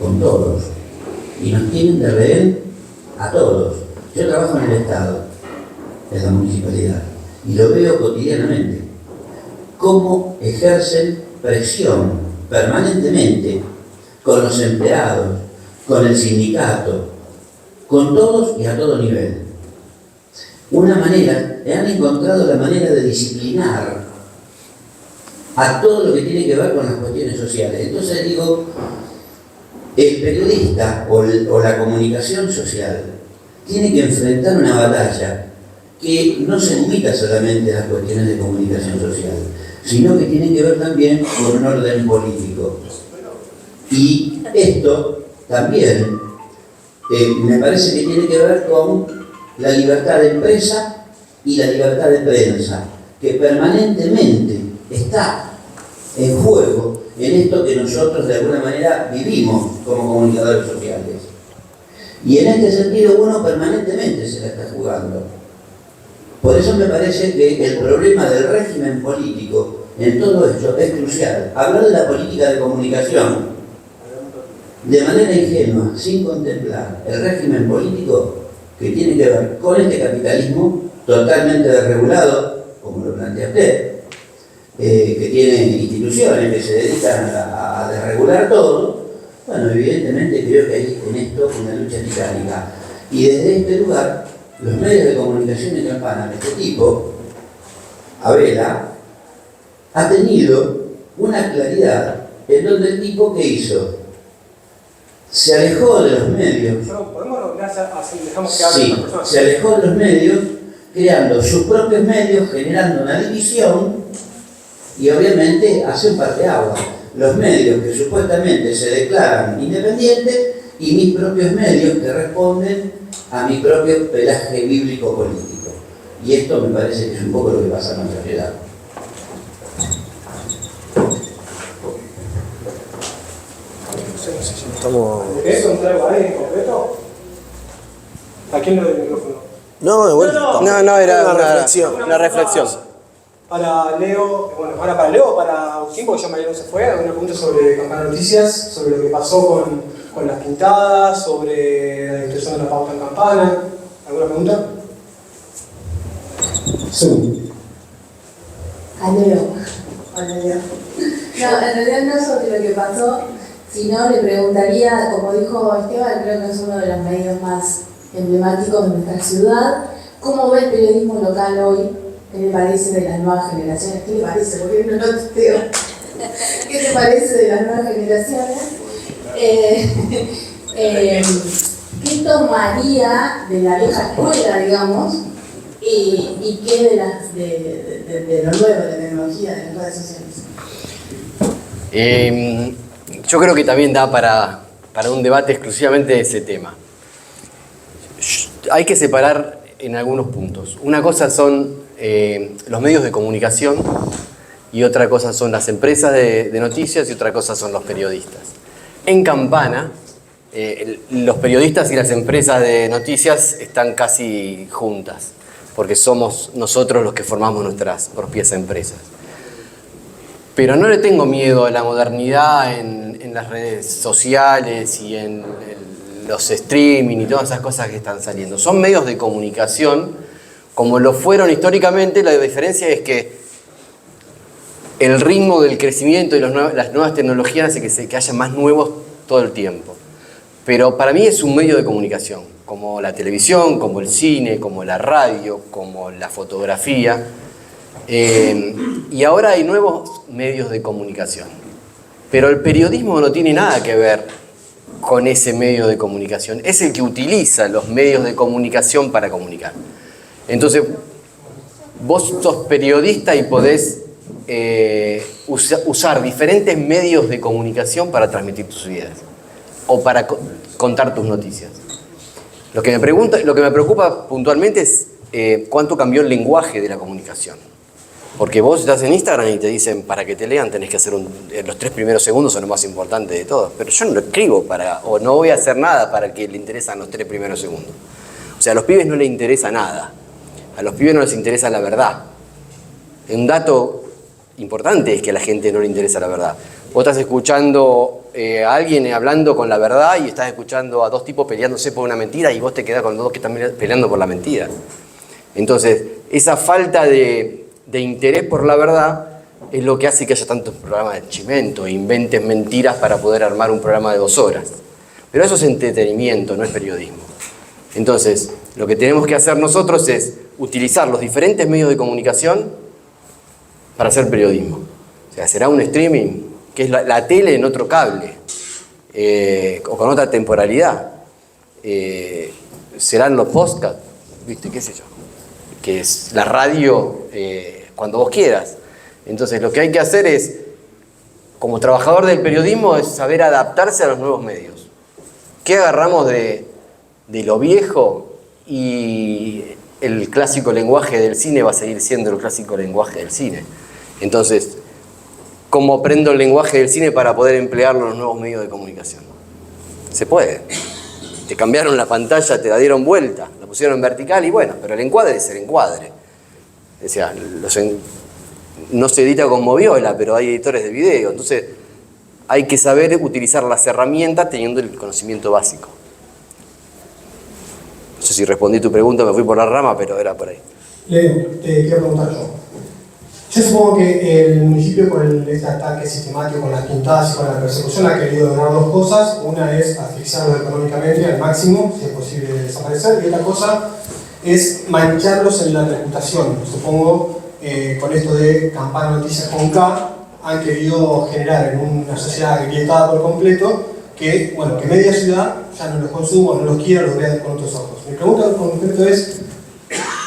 con todos. Y nos tienen de rehén a todos. Yo trabajo en el Estado, en la municipalidad, y lo veo cotidianamente. Cómo ejercen presión permanentemente con los empleados, con el sindicato, con todos y a todo nivel. Han encontrado la manera de disciplinar a todo lo que tiene que ver con las cuestiones sociales. Entonces digo, el periodista o la comunicación social tiene que enfrentar una batalla que no se limita solamente a las cuestiones de comunicación social, sino que tiene que ver también con un orden político. Y esto también me parece que tiene que ver con la libertad de empresa y la libertad de prensa, que permanentemente está en juego en esto que nosotros de alguna manera vivimos como comunicadores sociales. Y en este sentido uno permanentemente se la está jugando. Por eso me parece que el problema del régimen político en todo esto es crucial. Hablar de la política de comunicación de manera ingenua, sin contemplar el régimen político que tiene que ver con este capitalismo totalmente desregulado, como lo plantea usted, que tiene instituciones que se dedican a desregular todo. Bueno, evidentemente creo que hay en esto una lucha titánica. Y desde este lugar, los medios de comunicación de Campana de este tipo, Abela, ha tenido una claridad en donde el tipo que hizo se alejó de los medios. ¿Podemos lograr así? Dejamos que Sí, se alejó de los medios, creando sus propios medios, generando una división y obviamente hace un parteaguas. Los medios que supuestamente se declaran independientes y mis propios medios que responden a mi propio pelaje bíblico político. Y esto me parece que es un poco lo que pasa en nuestra ciudad. ¿Querés contar algo ahí en concreto? ¿A quién le doy el micrófono? No, de vuelta. No, era una reflexión. Una reflexión. Para Leo, bueno, ahora para Leo, para Agustín, porque ya María no se fue, alguna pregunta sobre Campana Noticias, sobre lo que pasó con las pintadas, sobre la destrucción de la pauta en Campana. ¿Alguna pregunta? Sí. A Leo. Hola, Leo. No, en realidad no sobre lo que pasó, sino le preguntaría, como dijo Esteban, creo que es uno de los medios más emblemáticos de nuestra ciudad, ¿cómo ve el periodismo local hoy? ¿Qué le parece de las nuevas generaciones? ¿Qué le parece? Porque no lo testeo. ¿Qué te parece de las nuevas generaciones? ¿Qué tomaría de la vieja escuela, digamos, y qué de lo nuevo, de la tecnología, de las redes sociales? Yo creo que también da para un debate exclusivamente de ese tema. Hay que separar en algunos puntos. Una cosa son los medios de comunicación y otra cosa son las empresas de noticias y otra cosa son los periodistas. En Campana, los periodistas y las empresas de noticias están casi juntas, porque somos nosotros los que formamos nuestras propias empresas. Pero no le tengo miedo a la modernidad en las redes sociales y en los streaming y todas esas cosas que están saliendo. Son medios de comunicación, como lo fueron históricamente. La diferencia es que el ritmo del crecimiento y las nuevas tecnologías hace que haya más nuevos todo el tiempo. Pero para mí es un medio de comunicación, como la televisión, como el cine, como la radio, como la fotografía. Y ahora hay nuevos medios de comunicación. Pero el periodismo no tiene nada que ver con ese medio de comunicación. Es el que utiliza los medios de comunicación para comunicar. Entonces, vos sos periodista y podés usar diferentes medios de comunicación para transmitir tus ideas o para contar tus noticias. Lo que me preocupa puntualmente es cuánto cambió el lenguaje de la comunicación. Porque vos estás en Instagram y te dicen, para que te lean tenés que hacer los 3 primeros segundos son lo más importante de todo. Pero yo no lo escribo o no voy a hacer nada para que le interesan los 3 primeros segundos. O sea, a los pibes no les interesa nada. A los pibes no les interesa la verdad. Un dato importante es que a la gente no le interesa la verdad. Vos estás escuchando a alguien hablando con la verdad y estás escuchando a 2 tipos peleándose por una mentira y vos te quedás con 2 que están peleando por la mentira. Entonces, esa falta de interés por la verdad es lo que hace que haya tantos programas de chimento, inventes mentiras para poder armar un programa de 2 horas. Pero eso es entretenimiento, no es periodismo. Entonces, lo que tenemos que hacer nosotros es utilizar los diferentes medios de comunicación para hacer periodismo. O sea, será un streaming, que es la tele en otro cable, o con otra temporalidad. Serán los podcasts, ¿viste? ¿Qué sé yo? Que es la radio cuando vos quieras. Entonces, lo que hay que hacer es, como trabajador del periodismo, es saber adaptarse a los nuevos medios. ¿Qué agarramos de lo viejo? Y el clásico lenguaje del cine va a seguir siendo el clásico lenguaje del cine. Entonces, ¿cómo aprendo el lenguaje del cine para poder emplearlo en los nuevos medios de comunicación? Se puede. Te cambiaron la pantalla, te la dieron vuelta, la pusieron en vertical y bueno, pero el encuadre es el encuadre. O sea, no se edita con Moviola, pero hay editores de video. Entonces, hay que saber utilizar las herramientas teniendo el conocimiento básico. No sé si respondí tu pregunta, me fui por la rama, pero era por ahí. Leo, te quiero preguntar yo. Yo supongo que el municipio con este ataque sistemático, con las pintadas y con la persecución ha querido lograr 2 cosas. Una es asfixiarlos económicamente al máximo, si es posible desaparecer, y otra cosa es mancharlos en la reputación. Supongo con esto de Campana Noticias con K han querido generar en una sociedad agrietada por completo que media ciudad ya no los consuma, no los quiera, los vea con otros ojos. Mi pregunta en concreto es,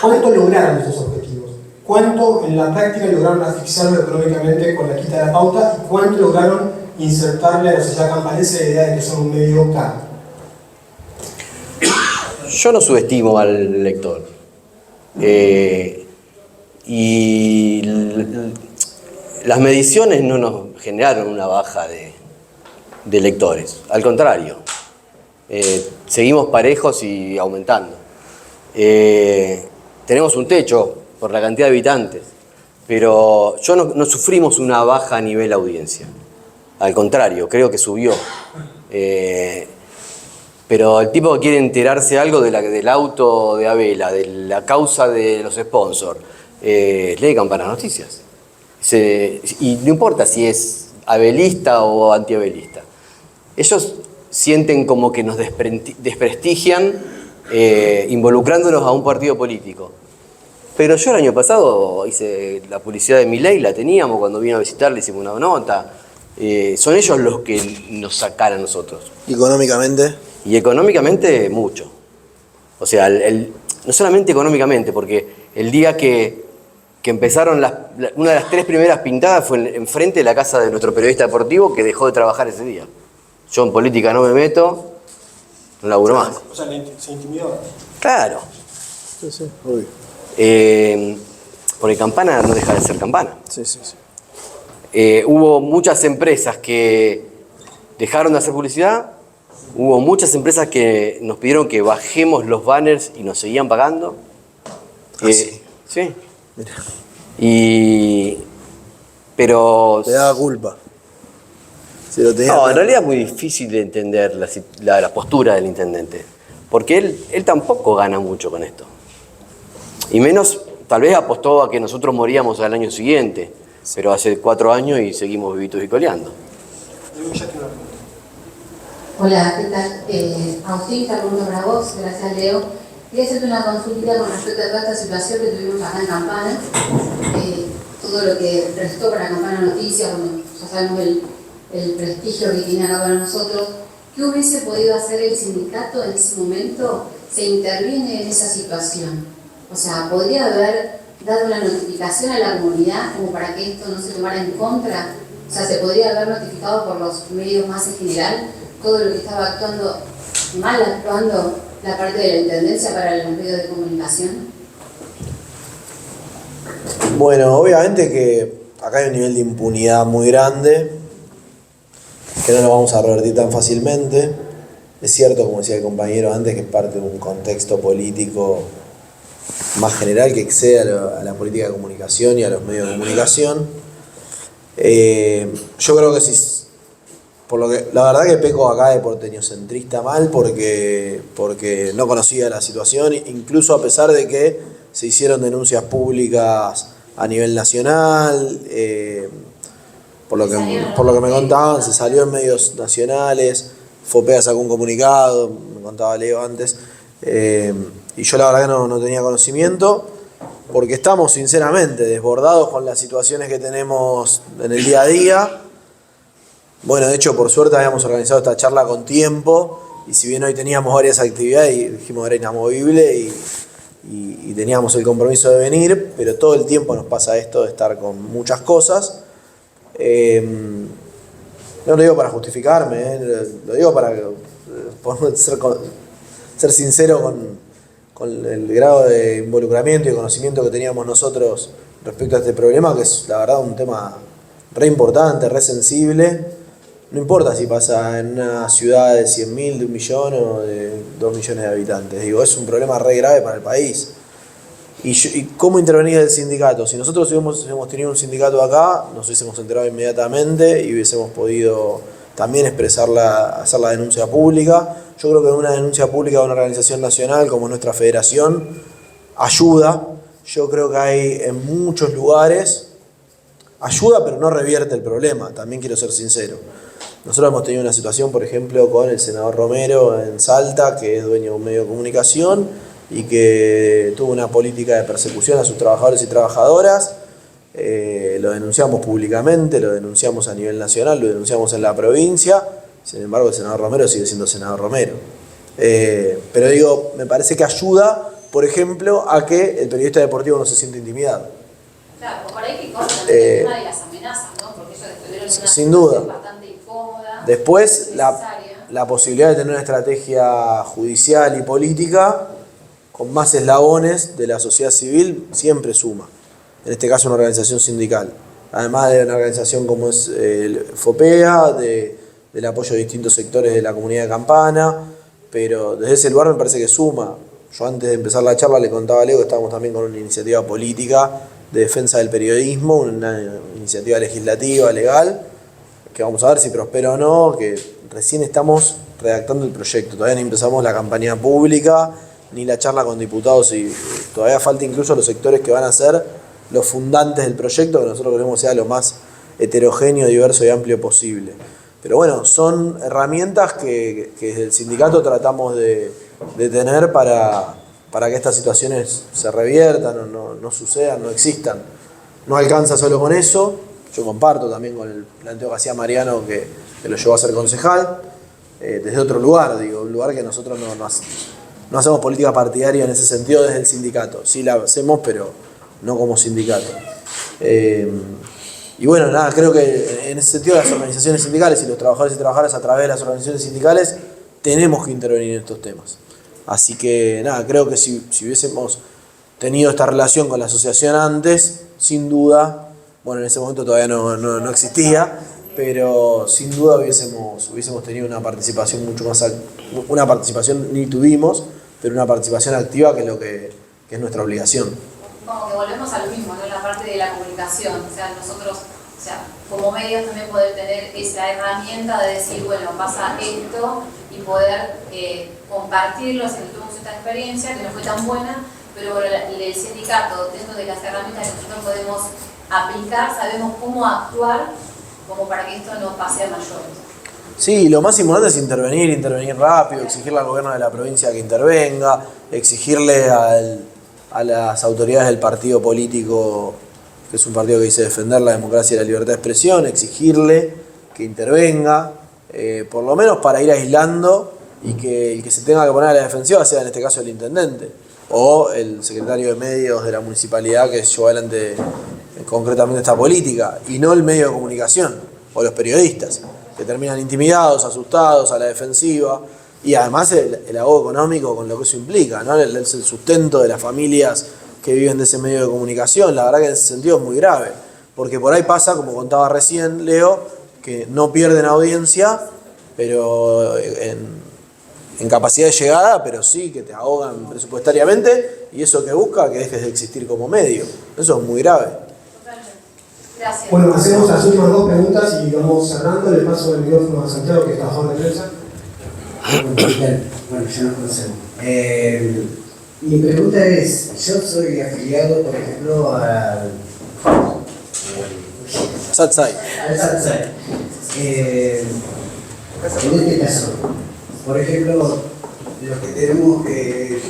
¿cuánto lograron estos objetivos? ¿Cuánto en la práctica lograron asfixiarlo económicamente con la quita de la pauta? ¿Y cuánto lograron insertarle a la sociedad campanense la idea de que son un medio caro? Yo no subestimo al lector. Y las mediciones no nos generaron una baja de lectores. Al contrario, seguimos parejos y aumentando. Tenemos un techo por la cantidad de habitantes, pero no sufrimos una baja a nivel audiencia. Al contrario, creo que subió. Pero el tipo que quiere enterarse algo del auto de Abela, de la causa de los sponsors, lee Campana Noticias. Y no importa si es abelista o antiabelista. Ellos sienten como que nos desprestigian involucrándonos a un partido político. Pero yo el año pasado hice la publicidad de Milei, la teníamos, cuando vino a visitar le hicimos una nota. Son ellos los que nos sacan a nosotros. ¿Económicamente? Y económicamente mucho. O sea, no solamente económicamente, porque el día que empezaron una de las 3 primeras pintadas fue enfrente de la casa de nuestro periodista deportivo que dejó de trabajar ese día. Yo en política no me meto, no laburo más. O sea, se intimidó. Claro. Sí, sí, obvio. Porque Campana no deja de ser Campana. Sí, sí, sí. Hubo muchas empresas que dejaron de hacer publicidad, hubo muchas empresas que nos pidieron que bajemos los banners y nos seguían pagando. Sí. Sí. Mira. Pero... Te daba culpa. No, en realidad es muy difícil de entender la postura del intendente, porque él tampoco gana mucho con esto. Y menos, tal vez apostó a que nosotros moríamos al año siguiente, pero hace 4 años y seguimos vivitos y coleando. Hola, ¿qué tal? Agustín, te pregunto para vos, gracias Leo. Quería hacerte una consulta con respecto a toda esta situación que tuvimos acá en Campana, todo lo que restó para Campana Noticias, bueno, ya sabemos el prestigio que tiene acá para nosotros. ¿Qué hubiese podido hacer el sindicato en ese momento? ¿Se interviene en esa situación? O sea, ¿podría haber dado una notificación a la comunidad como para que esto no se tomara en contra? O sea, ¿se podría haber notificado por los medios más en general todo lo que estaba actuando la parte de la Intendencia para los medios de comunicación? Bueno, obviamente que acá hay un nivel de impunidad muy grande, que no lo vamos a revertir tan fácilmente. Es cierto, como decía el compañero antes, que es parte de un contexto político más general que excede a la política de comunicación y a los medios de comunicación. Yo creo que sí, por lo que la verdad que peco acá de porteñocentrista mal porque no conocía la situación, incluso a pesar de que se hicieron denuncias públicas a nivel nacional, por lo que me contaban, se salió en medios nacionales, FOPEA sacó un comunicado, me contaba Leo antes, y yo la verdad que no tenía conocimiento, porque estamos sinceramente desbordados con las situaciones que tenemos en el día a día. Bueno, de hecho, por suerte habíamos organizado esta charla con tiempo, y si bien hoy teníamos varias actividades y dijimos que era inamovible y teníamos el compromiso de venir, pero todo el tiempo nos pasa esto de estar con muchas cosas. No lo digo para justificarme, lo digo para ser sincero con el grado de involucramiento y conocimiento que teníamos nosotros respecto a este problema, que es la verdad un tema re importante, re sensible. No importa si pasa en una ciudad de 100.000, de 1 millón o de 2 millones de habitantes. Digo, es un problema re grave para el país. ¿Y cómo intervenir el sindicato? Si nosotros hubiésemos tenido un sindicato acá, nos hubiésemos enterado inmediatamente y hubiésemos podido también hacer la denuncia pública. Yo creo que una denuncia pública de una organización nacional como nuestra federación ayuda. Yo creo que hay en muchos lugares, ayuda pero no revierte el problema, también quiero ser sincero. Nosotros hemos tenido una situación, por ejemplo, con el senador Romero en Salta, que es dueño de un medio de comunicación, y que tuvo una política de persecución a sus trabajadores y trabajadoras. Lo denunciamos públicamente, lo denunciamos a nivel nacional, lo denunciamos en la provincia. Sin embargo, el senador Romero sigue siendo senador Romero. Pero digo, me parece que ayuda, por ejemplo, a que el periodista deportivo no se sienta intimidado. Claro, por ahí que corta también el tema de las amenazas, ¿no? Porque ellos estuvieron en una sin duda. situación bastante incómoda. Después, la posibilidad de tener una estrategia judicial y política con más eslabones de la sociedad civil siempre suma. En este caso una organización sindical. Además de una organización como es el FOPEA, del apoyo de distintos sectores de la comunidad de Campana, pero desde ese lugar me parece que suma. Yo antes de empezar la charla le contaba a Leo que estábamos también con una iniciativa política de defensa del periodismo, una iniciativa legislativa, legal, que vamos a ver si prospera o no, que recién estamos redactando el proyecto, todavía no empezamos la campaña pública, ni la charla con diputados, y todavía falta incluso los sectores que van a ser los fundantes del proyecto, que nosotros queremos sea lo más heterogéneo, diverso y amplio posible. Pero bueno, son herramientas que desde el sindicato tratamos de tener para que estas situaciones se reviertan, no sucedan, no existan. No alcanza solo con eso, yo comparto también con el planteo que hacía Mariano, que lo llevó a ser concejal, desde otro lugar, digo, un lugar que nosotros no hacemos política partidaria en ese sentido desde el sindicato. Sí la hacemos, pero no como sindicato. Y bueno, nada, creo que en ese sentido las organizaciones sindicales y los trabajadores y trabajadoras a través de las organizaciones sindicales tenemos que intervenir en estos temas. Así que nada, creo que si hubiésemos tenido esta relación con la asociación antes, sin duda, bueno, en ese momento todavía no existía, pero sin duda hubiésemos tenido una participación mucho más una participación ni tuvimos, pero una participación activa, que es lo que es nuestra obligación. Como que volvemos a lo mismo, ¿no? En la parte de la comunicación, o sea, nosotros, o sea, como medios también poder tener esa herramienta de decir, bueno, pasa esto, y poder compartirlo, si tuvimos esta experiencia que no fue tan buena, pero bueno, el sindicato, dentro de las herramientas que nosotros podemos aplicar, sabemos cómo actuar como para que esto no pase a mayores. Sí, lo más importante es intervenir rápido, exigirle al gobierno de la provincia que intervenga, exigirle a las autoridades del partido político, que es un partido que dice defender la democracia y la libertad de expresión, exigirle que intervenga, por lo menos para ir aislando y que el que se tenga que poner a la defensiva sea en este caso el intendente o el secretario de medios de la municipalidad que llevó adelante concretamente esta política, y no el medio de comunicación o los periodistas, que terminan intimidados, asustados, a la defensiva, y además el ahogo económico con lo que eso implica, ¿no? El sustento de las familias que viven de ese medio de comunicación. La verdad que en ese sentido es muy grave, porque por ahí pasa, como contaba recién Leo, que no pierden audiencia, pero en capacidad de llegada, pero sí que te ahogan presupuestariamente, y eso que busca que dejes de existir como medio. Eso es muy grave. Gracias. Bueno, hacemos las últimas dos preguntas y vamos cerrando. Le paso el micrófono a Santiago, que es trabajador de prensa. Bueno, ya nos conocemos. Mi pregunta es, yo soy afiliado, por ejemplo, al Satsai. En este caso, por ejemplo, los que tenemos que,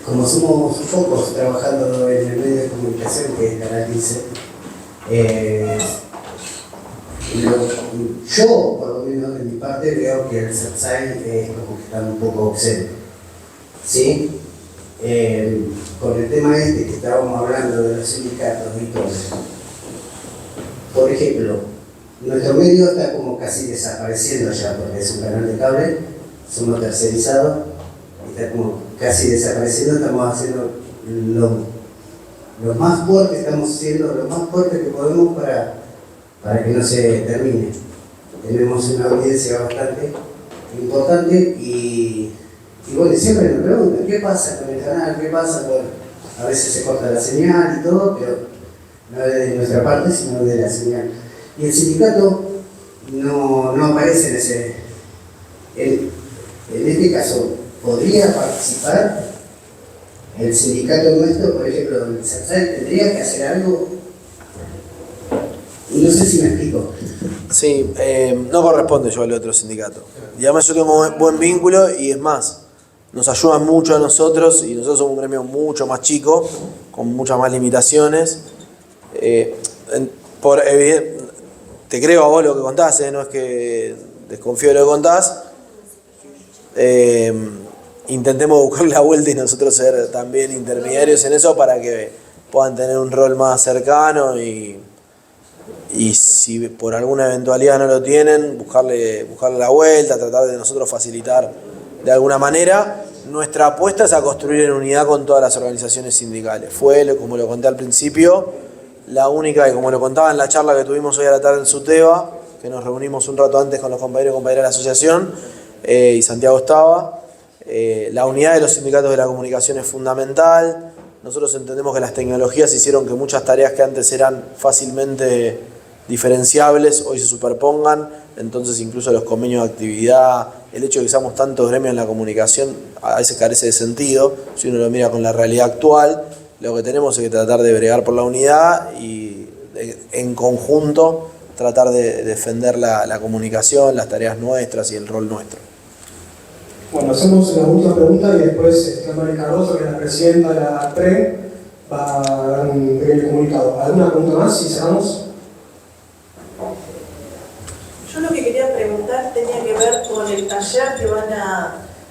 como somos pocos trabajando en el medio de comunicación, que es Canal 15, yo, por lo menos de mi parte, veo que el Satsai es como que está un poco obsceno. ¿Sí? Con el tema este que estábamos hablando de los sindicatos y todo eso. Por ejemplo, nuestro medio está como casi desapareciendo ya, porque es un canal de cable, somos tercerizados, está como casi desapareciendo, estamos haciendo lo más fuerte, estamos haciendo lo más fuerte que podemos para que no se termine. Tenemos una audiencia bastante importante y bueno, siempre nos preguntan, ¿qué pasa con el canal? ¿Qué pasa con...? A veces se corta la señal y todo, pero no de nuestra parte, sino de la señal. Y el sindicato no aparece en ese... En este caso, ¿podría participar el sindicato nuestro, por ejemplo, el Satsai, tendría que hacer algo? No sé si me explico. Sí, no corresponde yo al otro sindicato. Y además yo tengo buen vínculo y es más, nos ayudan mucho a nosotros y nosotros somos un gremio mucho más chico, con muchas más limitaciones. Te creo a vos lo que contás, no es que desconfío de lo que contás. Intentemos buscar la vuelta y nosotros ser también intermediarios en eso para que puedan tener un rol más cercano y si por alguna eventualidad no lo tienen, buscarle la vuelta, tratar de nosotros facilitar de alguna manera. Nuestra apuesta es a construir en unidad con todas las organizaciones sindicales. Fue, como lo conté al principio, la única, y como lo contaba en la charla que tuvimos hoy a la tarde en Suteba, que nos reunimos un rato antes con los compañeros y compañeras de la asociación, y Santiago estaba, la unidad de los sindicatos de la comunicación es fundamental. Nosotros entendemos que las tecnologías hicieron que muchas tareas que antes eran fácilmente diferenciables hoy se superpongan, entonces incluso los convenios de actividad, el hecho de que seamos tantos gremios en la comunicación a veces carece de sentido si uno lo mira con la realidad actual. Lo que tenemos es que tratar de bregar por la unidad y en conjunto tratar de defender la comunicación, las tareas nuestras y el rol nuestro. Bueno, hacemos la última pregunta y después María Cardoso, que es la presidenta de la PRE, va a dar un pequeño comunicado. ¿Alguna pregunta más y cerramos? Yo lo que quería preguntar tenía que ver con el taller que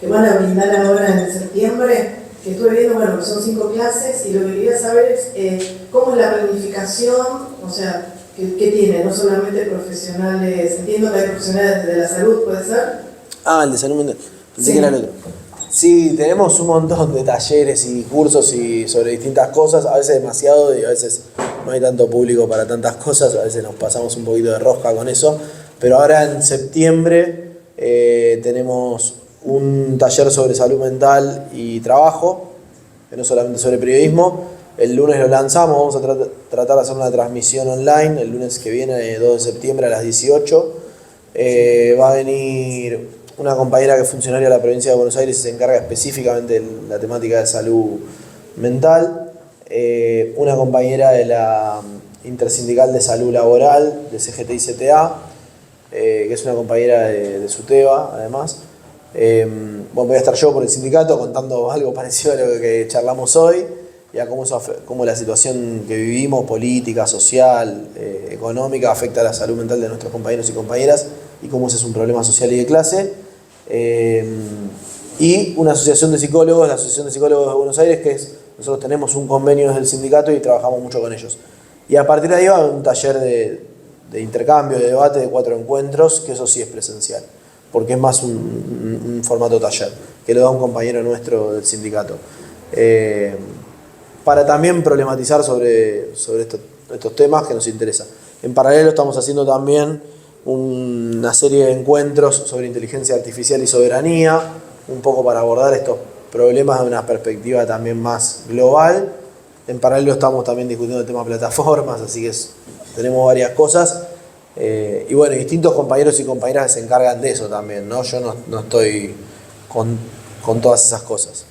van a brindar ahora en septiembre, que estuve viendo, bueno, que son 5 clases, y lo que quería saber es cómo es la planificación, o sea, ¿qué tiene? No solamente profesionales, entiendo que hay profesionales de la salud, ¿puede ser? El de salud mental. Pensé que era el otro. Sí, tenemos un montón de talleres y cursos y sobre distintas cosas, a veces demasiado y a veces no hay tanto público para tantas cosas, a veces nos pasamos un poquito de rosca con eso, pero ahora en septiembre tenemos un taller sobre salud mental y trabajo, que no solamente sobre periodismo. El lunes lo lanzamos, vamos a tratar de hacer una transmisión online, el lunes que viene, 2 de septiembre a las 18. Va a venir una compañera que es funcionaria de la provincia de Buenos Aires y se encarga específicamente de la temática de salud mental. Una compañera de la Intersindical de Salud Laboral, de CGT y CTA, que es una compañera de SUTEBA, además. Bueno, voy a estar yo por el sindicato contando algo parecido a lo que charlamos hoy y a cómo la situación que vivimos, política, social, económica, afecta a la salud mental de nuestros compañeros y compañeras y cómo ese es un problema social y de clase. Y una asociación de psicólogos, la Asociación de Psicólogos de Buenos Aires, nosotros tenemos un convenio desde el sindicato y trabajamos mucho con ellos. Y a partir de ahí va un taller de intercambio, de debate, de 4 encuentros, que eso sí es presencial, porque es más un formato taller, que lo da un compañero nuestro del sindicato. Para también problematizar sobre estos temas que nos interesan. En paralelo estamos haciendo también una serie de encuentros sobre inteligencia artificial y soberanía, un poco para abordar estos problemas de una perspectiva también más global. En paralelo estamos también discutiendo el tema de plataformas, así que tenemos varias cosas. Y bueno, distintos compañeros y compañeras se encargan de eso también, ¿no? Yo no estoy con todas esas cosas.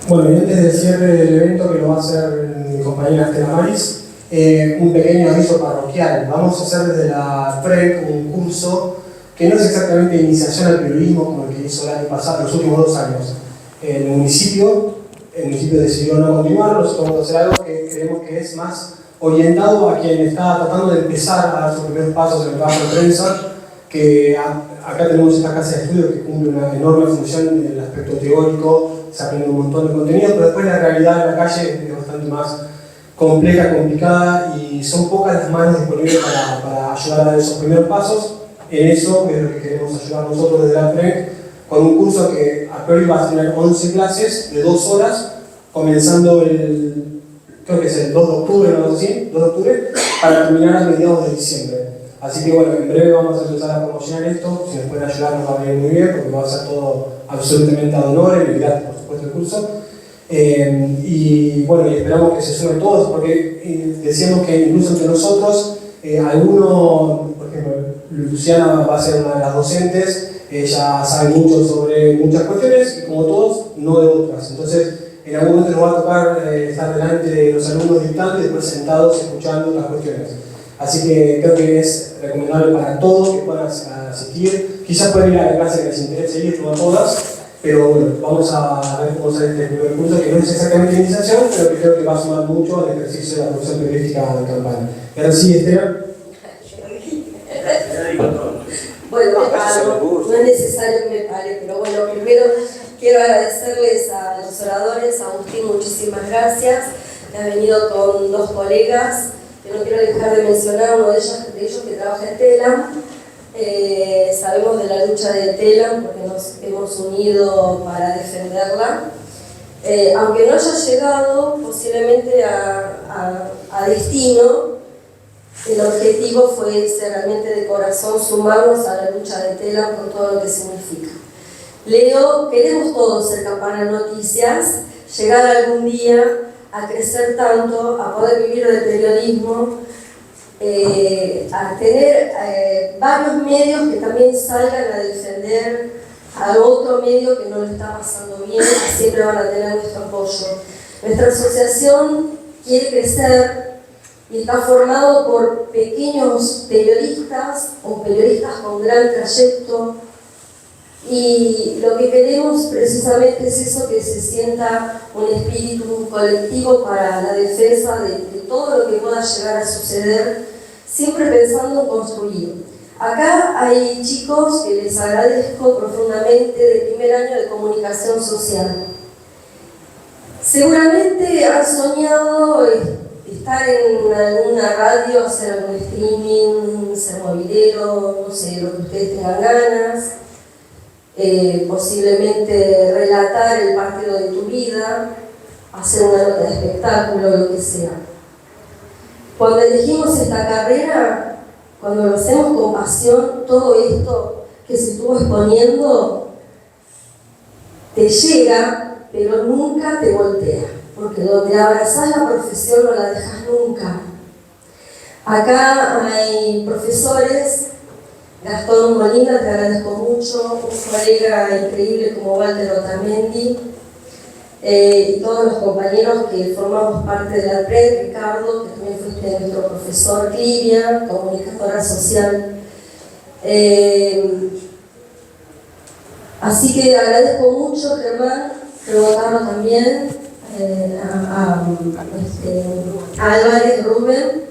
Bueno, y antes del cierre del evento, que lo va a hacer mi compañera Estela Maris, un pequeño aviso parroquial. Vamos a hacer desde la FREC un curso que no es exactamente de iniciación al periodismo como el que hizo el año pasado, los últimos 2 años. El municipio decidió no continuar, nosotros vamos a hacer algo que creemos que es más orientado a quien está tratando de empezar a dar sus primeros pasos en el trabajo de prensa, que acá tenemos esta casa de estudio que cumple una enorme función en el aspecto teórico, se aprende un montón de contenido, pero después la realidad en la calle es bastante más compleja, complicada y son pocas las manos disponibles para ayudar a dar esos primeros pasos. En eso es lo que queremos ayudar nosotros desde la FREC, con un curso que a priori va a tener 11 clases de 2 horas, comenzando creo que es el 2 de octubre, ¿no? ¿Sí? 2 de octubre, para terminar a mediados de diciembre. Así que bueno, en breve vamos a empezar a promocionar esto, si nos pueden ayudar nos va a venir muy bien, porque va a ser todo absolutamente ad honorem y gratis, por supuesto, el curso. Y bueno, y esperamos que se sumen todos, porque decíamos que incluso entre nosotros, alguno, por ejemplo, Luciana va a ser una de las docentes, ella sabe mucho sobre muchas cuestiones, y como todos, no de otras. Entonces, en algún momento nos va a tocar estar delante de los alumnos dictantes y después sentados escuchando las cuestiones. Así que creo que es recomendable para todos que puedan asistir. Quizás pueden ir a la clase que les interese ir, no a todas, pero bueno, vamos a ver cómo sale este primer curso, que no es exactamente iniciación, pero que creo que va a sumar mucho al ejercicio de la profesión periodística de campaña. Y ahora sí, Estela. Bueno, me paro, no es necesario que me pare, pero bueno, primero quiero agradecerles a los oradores. Agustín, muchísimas gracias, que ha venido con 2 colegas, que no quiero dejar de mencionar, uno de ellos que trabaja en TELAM. Sabemos de la lucha de TELAM porque nos hemos unido para defenderla. Aunque no haya llegado posiblemente a destino, el objetivo fue realmente de corazón sumarnos a la lucha de TELAM con todo lo que significa. Leo, queremos todos ser Campana Noticias, llegar algún día a crecer tanto, a poder vivir del periodismo, a tener varios medios que también salgan a defender a otro medio que no lo está pasando bien, y siempre van a tener nuestro apoyo. Nuestra asociación quiere crecer y está formado por pequeños periodistas o periodistas con gran trayecto, y lo que queremos precisamente es eso, que se sienta un espíritu colectivo para la defensa de todo lo que pueda llegar a suceder, siempre pensando en construir. Acá hay chicos que les agradezco profundamente de primer año de comunicación social. Seguramente han soñado estar en alguna radio, hacer algún streaming, ser movilero, no sé, lo que ustedes tengan ganas. Posiblemente relatar el partido de tu vida, hacer una nota de espectáculo, lo que sea. Cuando elegimos esta carrera, cuando lo hacemos con pasión, todo esto que se estuvo exponiendo te llega, pero nunca te voltea, porque donde abrazás la profesión no la dejas nunca. Acá hay profesores. Gastón Molina, te agradezco mucho, un colega increíble como Walter Otamendi, y todos los compañeros que formamos parte de la PRED, Ricardo, que también fuiste nuestro profesor, Clivia, comunicadora social. Así que agradezco mucho, Germán, Carlos también, a Álvarez, Rubén,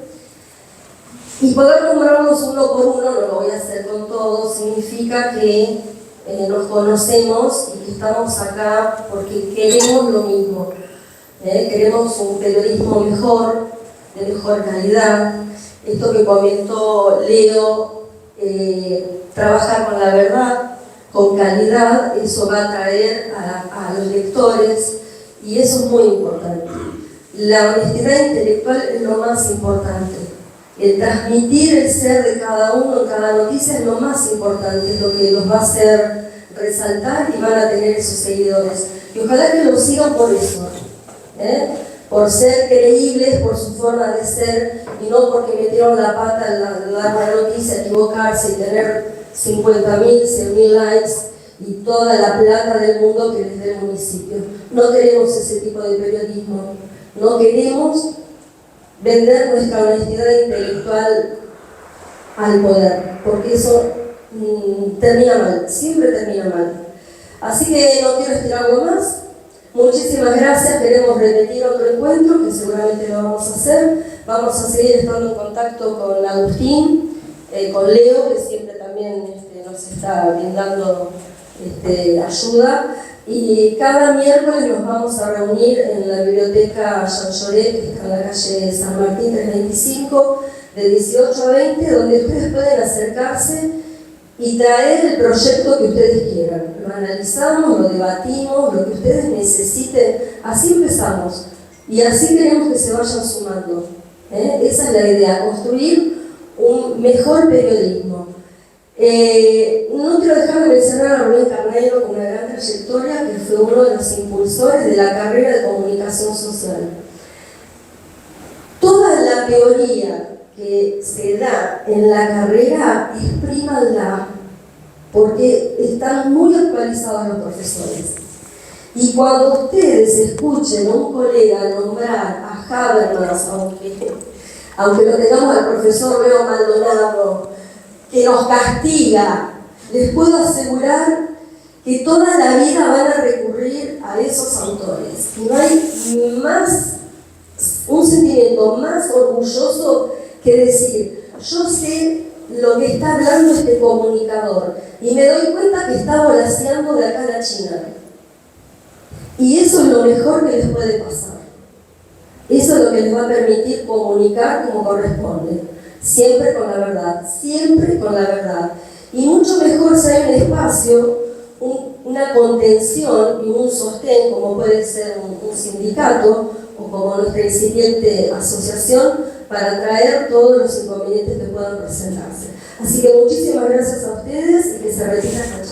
y poder nombrarnos uno por uno, no lo voy a hacer con todos, significa que nos conocemos y que estamos acá porque queremos lo mismo. Queremos un periodismo mejor, de mejor calidad. Esto que comentó Leo, trabajar con la verdad, con calidad, eso va a atraer a los lectores y eso es muy importante. La honestidad intelectual es lo más importante. El transmitir el ser de cada uno en cada noticia es lo más importante, es lo que los va a hacer resaltar y van a tener esos seguidores. Y ojalá que los sigan por eso, por ser creíbles, por su forma de ser, y no porque metieron la pata en la noticia, equivocarse y tener 50.000, 100.000 likes y toda la plata del mundo que les dé el municipio. No queremos ese tipo de periodismo, no queremos vender nuestra honestidad intelectual al poder, porque eso termina mal, siempre termina mal. Así que no quiero estirar algo más. Muchísimas gracias, queremos repetir otro encuentro, que seguramente lo vamos a hacer. Vamos a seguir estando en contacto con Agustín, con Leo, que siempre también nos está brindando ayuda. Y cada miércoles nos vamos a reunir en la biblioteca Jean Jaurès, que está en la calle San Martín 325, de 18 a 20, donde ustedes pueden acercarse y traer el proyecto que ustedes quieran. Lo analizamos, lo debatimos, lo que ustedes necesiten. Así empezamos y así queremos que se vayan sumando. Esa es la idea, construir un mejor periodismo. No quiero dejar de mencionar a Rubén Carneiro con una gran trayectoria, que fue uno de los impulsores de la carrera de comunicación social. Toda la teoría que se da en la carrera, exprímanla, porque están muy actualizados los profesores. Y cuando ustedes escuchen a un colega nombrar a Habermas, aunque lo tengamos al profesor Leo Maldonado, que nos castiga, les puedo asegurar que toda la vida van a recurrir a esos autores. Y no hay un sentimiento más orgulloso que decir, yo sé lo que está hablando este comunicador y me doy cuenta que está volaseando de acá a la China. Y eso es lo mejor que les puede pasar. Eso es lo que les va a permitir comunicar como corresponde. Siempre con la verdad, siempre con la verdad. Y mucho mejor si hay un espacio, una contención y un sostén, como puede ser un sindicato o como nuestra incipiente asociación, para traer todos los inconvenientes que puedan presentarse. Así que muchísimas gracias a ustedes y que se retire esta charla.